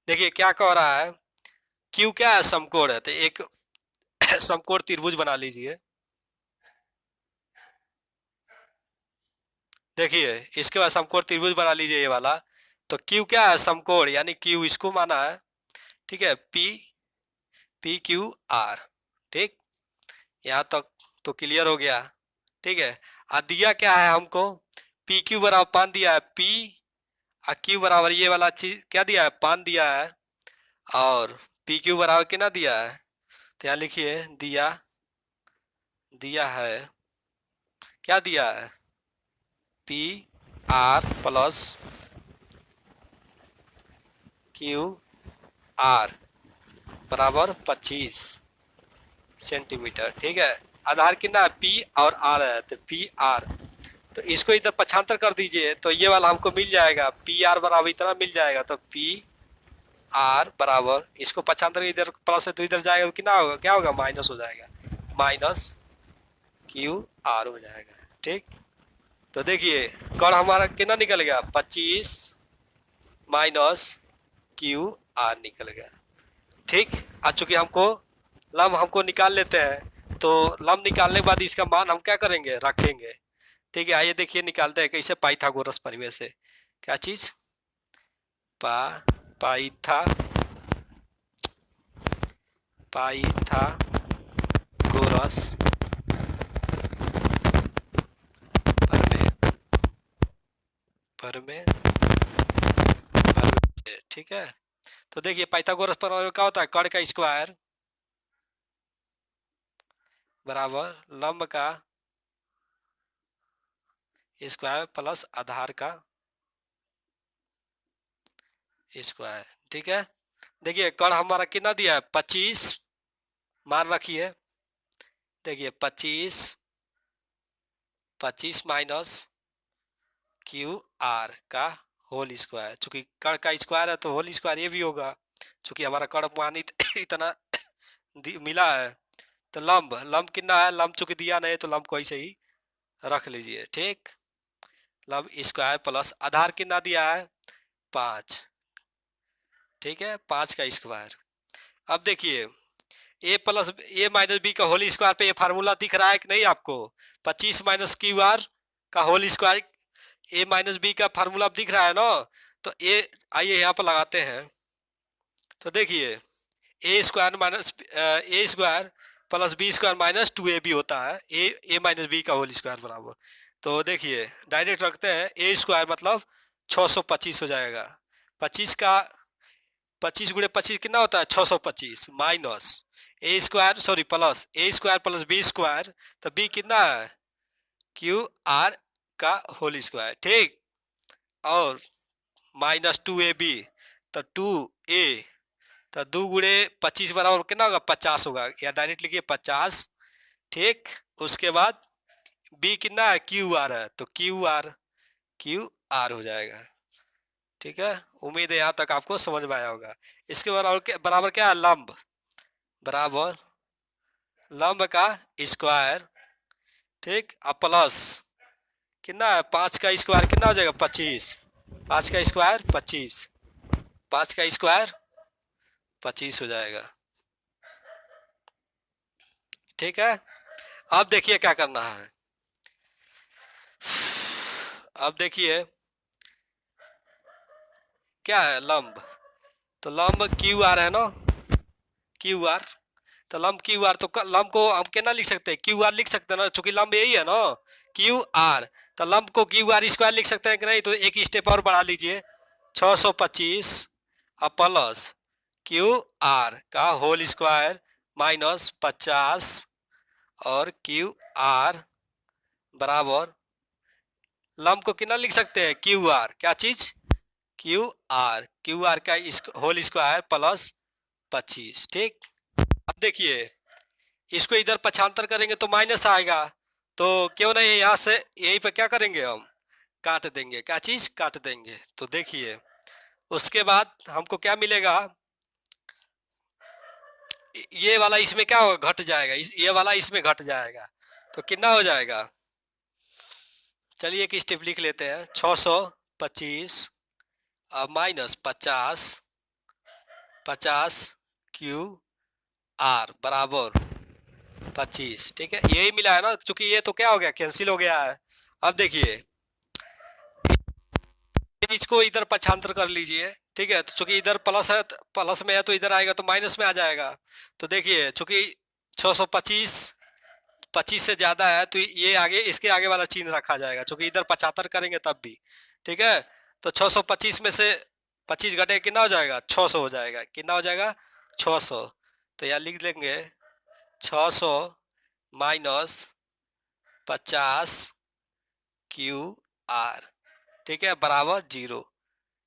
देखिए क्या कह रहा है, क्यू क्या है, समकोण है, तो एक समकोण त्रिभुज बना लीजिए। देखिए इसके बाद समकोण त्रिभुज बना लीजिए ये वाला, तो क्यू क्या है, समकोण, यानी क्यू इसको माना है, ठीक है, पी क्यू आर, ठीक, यहाँ तक तो क्लियर हो गया, ठीक है। और दिया क्या है हमको, पी क्यू बराबर 5 दिया है, पी और क्यू बराबर ये वाला चीज क्या दिया है, 5 दिया है, और पी क्यू बराबर कितना दिया है, तो यहाँ लिखिए दिया है, क्या दिया है, P R plus Q R बराबर 25 सेंटीमीटर, ठीक है। आधार कितना है, पी और आर है, तो पी आर, तो इसको इधर पक्षांतर कर दीजिए, तो ये वाला हमको मिल जाएगा, पी आर बराबर इतना मिल जाएगा, तो पी आर बराबर, इसको पक्षांतर इधर प्लस है तो इधर जाएगा, तो कितना होगा, क्या होगा, माइनस हो जाएगा, माइनस क्यू आर हो जाएगा, ठीक। तो देखिए कण हमारा कितना निकल गया, 25 माइनस क्यू आर निकल गया, ठीक। आ चूंकि हमको लम्ब हमको निकाल लेते हैं, तो लम्ब निकालने के बाद इसका मान हम क्या करेंगे, रखेंगे, ठीक है। आइए देखिए निकालते हैं कैसे, पाइथागोरस प्रमेय से, क्या चीज, पाइथागोरस प्रमेय ठीक है। तो देखिए पाइथागोरस प्रमेय क्या होता है, कर्ण का स्क्वायर बराबर लंब का स्क्वायर प्लस आधार का स्क्वायर। ठीक है, देखिए कर्ण हमारा कितना दिया है 25 मान रखिए। देखिए 25 माइनस क्यू आर का होल स्क्वायर, चूंकि कर्ण का स्क्वायर है तो होल स्क्वायर ये भी होगा, चूंकि हमारा कर्ण मानित इतना मिला है। तो लंब लंब कितना है, लंब चूंकि दिया नहीं तो लंब को ऐसे ही रख लीजिए। ठीक, लंब स्क्वायर प्लस आधार कितना दिया है 5। ठीक है, 5 का स्क्वायर। अब देखिए ए प्लस ए माइनस बी का होल स्क्वायर पे ये फार्मूला दिख रहा है कि नहीं आपको, 25 माइनस क्यू आर का होल स्क्वायर ए माइनस बी का फार्मूला दिख रहा है ना। तो ए आइए यहाँ पर लगाते हैं। तो देखिए A square minus A square plus B square minus 2ab होता है ए माइनस बी का होल स्क्वायर बराबर। तो देखिए डायरेक्ट रखते हैं, ए स्क्वायर मतलब 625 हो जाएगा। 25 का 25 गुणे 25 कितना होता है 625 minus A square sorry plus A square plus B square, तो बी कितना है क्यू आर का होल स्क्वायर। ठीक, और माइनस 2ab, तो 2a, तो 2 गुणे 25 बराबर कितना होगा 50 होगा, या डायरेक्ट लिखिए 50। ठीक, उसके बाद b कितना है क्यू आर है, तो क्यू आर हो जाएगा। ठीक है, उम्मीद है यहाँ तक आपको समझ में आया होगा। इसके बराबर क्या है लंब बराबर लंब का स्क्वायर। ठीक, अब प्लस कितना है 5 का स्क्वायर कितना हो जाएगा 25, 5 का स्क्वायर 25, 5 का स्क्वायर 25 हो जाएगा। ठीक है, अब देखिए क्या करना है। अब देखिए क्या है लंब, तो लंब क्यू आर है ना, क्यू आर, तो लंब क्यू आर, तो लंब को हम कितना लिख सकते हैं क्यू आर लिख सकते हैं ना, चूंकि लंब यही है ना क्यू आर, तो लंब को क्यू आर स्क्वायर लिख सकते हैं कि नहीं। तो एक स्टेप और बढ़ा लीजिए, 625 अब प्लस क्यू आर का होल स्क्वायर माइनस 50 और क्यू आर बराबर लंब को कितना लिख सकते हैं क्यू आर, क्या चीज क्यू आर का होल स्क्वायर प्लस 25। ठीक, अब देखिए इसको इधर पक्षांतर करेंगे तो माइनस आएगा, तो क्यों नहीं यहाँ से यहीं पे क्या करेंगे हम काट देंगे, क्या चीज काट देंगे। तो देखिए उसके बाद हमको क्या मिलेगा, ये वाला इसमें क्या होगा घट जाएगा, ये वाला इसमें घट जाएगा, तो कितना हो जाएगा। चलिए एक स्टेप लिख लेते हैं, 625 अब माइनस 50 क्यू आर बराबर 25। ठीक है, यही मिला है ना, चूंकि ये तो क्या हो गया कैंसिल हो गया है। अब देखिए इसको इधर पक्षांतर कर लीजिए। ठीक है, तो चूंकि इधर प्लस है, प्लस में है तो इधर आएगा तो माइनस में आ जाएगा। तो देखिए चूंकि 625 25 से ज्यादा है तो ये आगे इसके आगे वाला चिन्ह रखा जाएगा, चूंकि इधर 75 करेंगे तब भी। ठीक है, तो 625 में से 25 घटे कितना हो जाएगा 600 हो जाएगा, कितना हो जाएगा 600। तो यहाँ लिख देंगे 600 माइनस 50 क्यू आर। ठीक है, बराबर 0,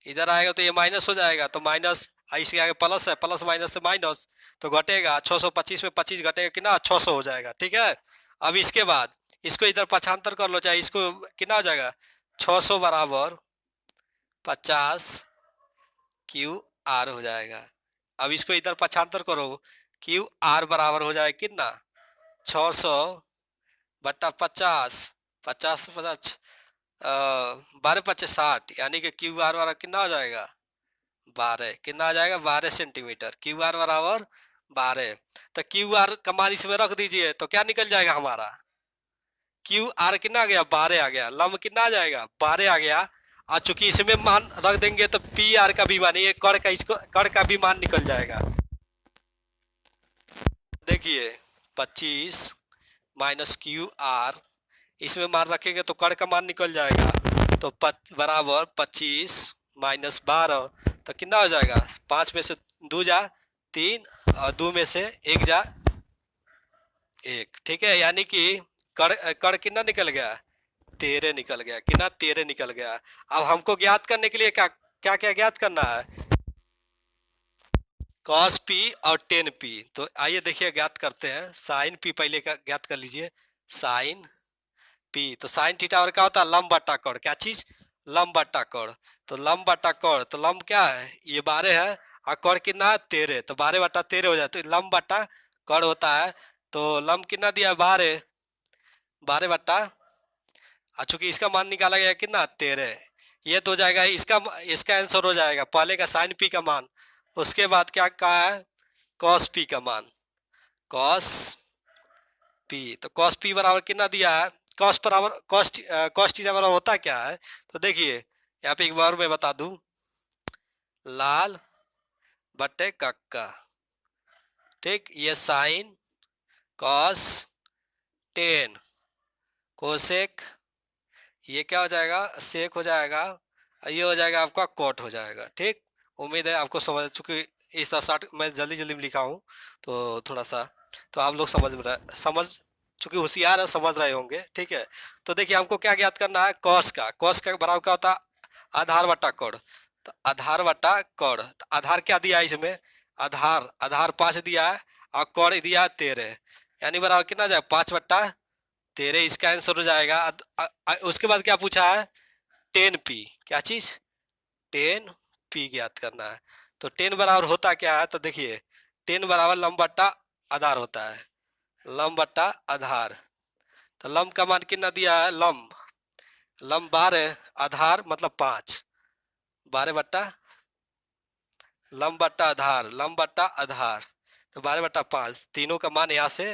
इधर आएगा तो ये माइनस हो जाएगा, तो माइनस इसके आगे प्लस है, प्लस माइनस से माइनस, तो घटेगा 625 में 25 घटेगा कितना 600 हो जाएगा। ठीक है, अब इसके बाद इसको इधर पक्षांतर कर लो, चाहे इसको कितना हो जाएगा 600 बराबर 50 क्यू आर हो जाएगा। अब इसको इधर पक्षांतर करो, क्यू आर बराबर हो जाएगा कितना 600 बट्टा 50, 50 50 12 25 60, यानी कि क्यू आर बराबर कितना हो जाएगा 12, कितना आ जाएगा 12 सेंटीमीटर, क्यू आर बराबर 12। तो क्यू आर का मान इसमें रख दीजिए तो क्या निकल जाएगा हमारा क्यू आर कितना आ गया 12 आ गया, लंब कितना आ जाएगा 12 आ गया। और चूंकि इसमें मान रख देंगे तो पी आर का भी मान, ये कड़ का, इसको कड़ का भी मान निकल जाएगा। देखिए 25 माइनस क्यू आर, इसमें मान रखेंगे तो कड़ का मान निकल जाएगा। तो बराबर 25 माइनस 12, तो कितना हो जाएगा? 5 में से 2 जा 3 और 2 में से 1 जा 1, ठीक है। यानी कि कड़ कड़ कितना निकल गया? 13 निकल गया। कितना? 13 निकल गया। अब हमको ज्ञात करने के लिए क्या क्या क्या ज्ञात करना है? कॉस पी और टेन पी। तो आइए देखिए ज्ञात करते हैं। साइन पी पहले का ज्ञात कर लीजिए। साइन पी, तो साइन थीटा और क्या होता है? लंब बटा कोण। क्या चीज? लंब बटा कोण। तो लंब बटा कोण, तो लंब क्या है? ये 12 है और कोण कितना है? 13। तो 12 बटा 13 हो जाए तो लंब बटा कोण होता है। तो लंब कितना दिया? 12। 12 बटा, चूंकि इसका मान निकाला गया कितना? 13। ये तो हो जाएगा, इसका इसका आंसर हो जाएगा पहले का साइन पी का मान। उसके बाद क्या कहा है? कॉस पी का मान। कॉस पी, तो कॉस पी बराबर कितना दिया है? कॉस बराबर कॉस टी बराबर होता क्या है? तो देखिए यहाँ पे एक बार मैं बता दूं, लाल बटे कक्का, ठीक। ये साइन कॉस टेन कोसेक, ये क्या हो जाएगा? सेक हो जाएगा। ये हो जाएगा आपका कोट हो जाएगा, ठीक। उम्मीद है आपको समझ, चूंकि इस तरह शॉर्ट मैं जल्दी जल्दी में लिखा हूँ तो थोड़ा सा तो आप लोग समझ चूंकि होशियार है, समझ रहे होंगे, ठीक है। तो देखिए हमको क्या ज्ञात करना है? कॉस का। कॉस का बराबर क्या होता है? आधार बटा कोण। तो आधार बटा कोण, तो आधार क्या दिया है इसमें? आधार आधार 5 दिया है और कोण दिया है 13, यानी बराबर कितना जाए? 5 बट्टा 13। इसका आंसर हो जाएगा। उसके बाद क्या पूछा है? Ten P. क्या चीज? टेन पी ज्ञात करना है। तो टेन बराबर होता क्या है? तो देखिए टेन बराबर लंब बट्टा आधार होता है। लंब बट्टा आधार, तो लंब का मान कितना दिया है? लंब 12, आधार मतलब 5। 12 बट्टा लंब बट्टा आधार, लंब बट्टा आधार, तो 12 बट्टा 5, तीनों का मान यहाँ से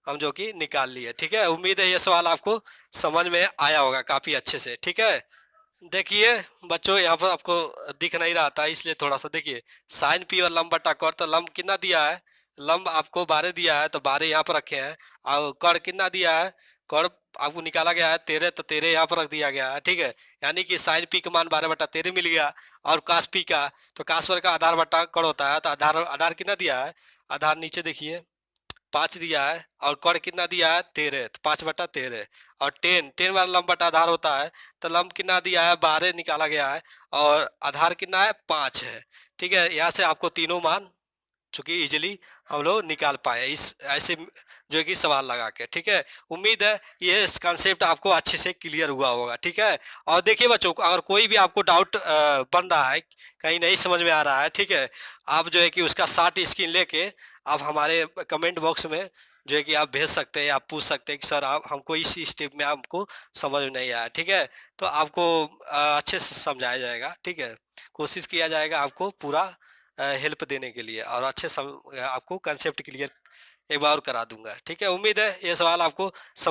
हम जो कि निकाल लिए, ठीक है। उम्मीद है ये सवाल आपको समझ में आया होगा काफी अच्छे से, ठीक है। देखिए बच्चों, यहाँ पर आपको दिख नहीं रहा था इसलिए थोड़ा सा देखिए। साइन पी और लंब बटा कोण, तो लंब कितना दिया है? लंब आपको 12 दिया है, तो 12 यहाँ पर रखे हैं। और कोण कितना दिया है? कोण आपको निकाला गया है 13, तो 13 यहाँ पर रख दिया गया है, ठीक है। यानी कि साइन पी का मान 12 बटा 13 मिल गया। और कास पी का, तो कास वर्ग का आधार बटा कोण होता है, तो आधार आधार कितना दिया है? आधार नीचे देखिए 5 दिया है और कोण कितना दिया है? 13, तो 5 बटा 13। और टेन वाला लंब बटा आधार होता है, तो लंब कितना दिया है? 12 निकाला गया है और आधार कितना है? 5 है, ठीक है। यहाँ से आपको तीनों मान चूंकि इजीली हम लोग निकाल पाए इस ऐसे जो है कि सवाल लगा के, ठीक है। उम्मीद है ये कॉन्सेप्ट आपको अच्छे से क्लियर हुआ होगा, ठीक है। और देखिए बच्चों, अगर कोई भी आपको डाउट बन रहा है, कहीं नहीं समझ में आ रहा है, ठीक है, आप जो है कि उसका शॉर्ट स्क्रीन लेके आप हमारे कमेंट बॉक्स में जो है कि आप भेज सकते हैं, आप पूछ सकते हैं कि सर आप हमको इस स्टेप में हमको समझ में नहीं आया, ठीक है। तो आपको अच्छे से समझाया जाएगा, ठीक है। कोशिश किया जाएगा आपको पूरा हेल्प देने के लिए, और अच्छे आपको कंसेप्ट क्लियर एक बार और करा दूंगा, ठीक है। उम्मीद है ये सवाल आपको समझ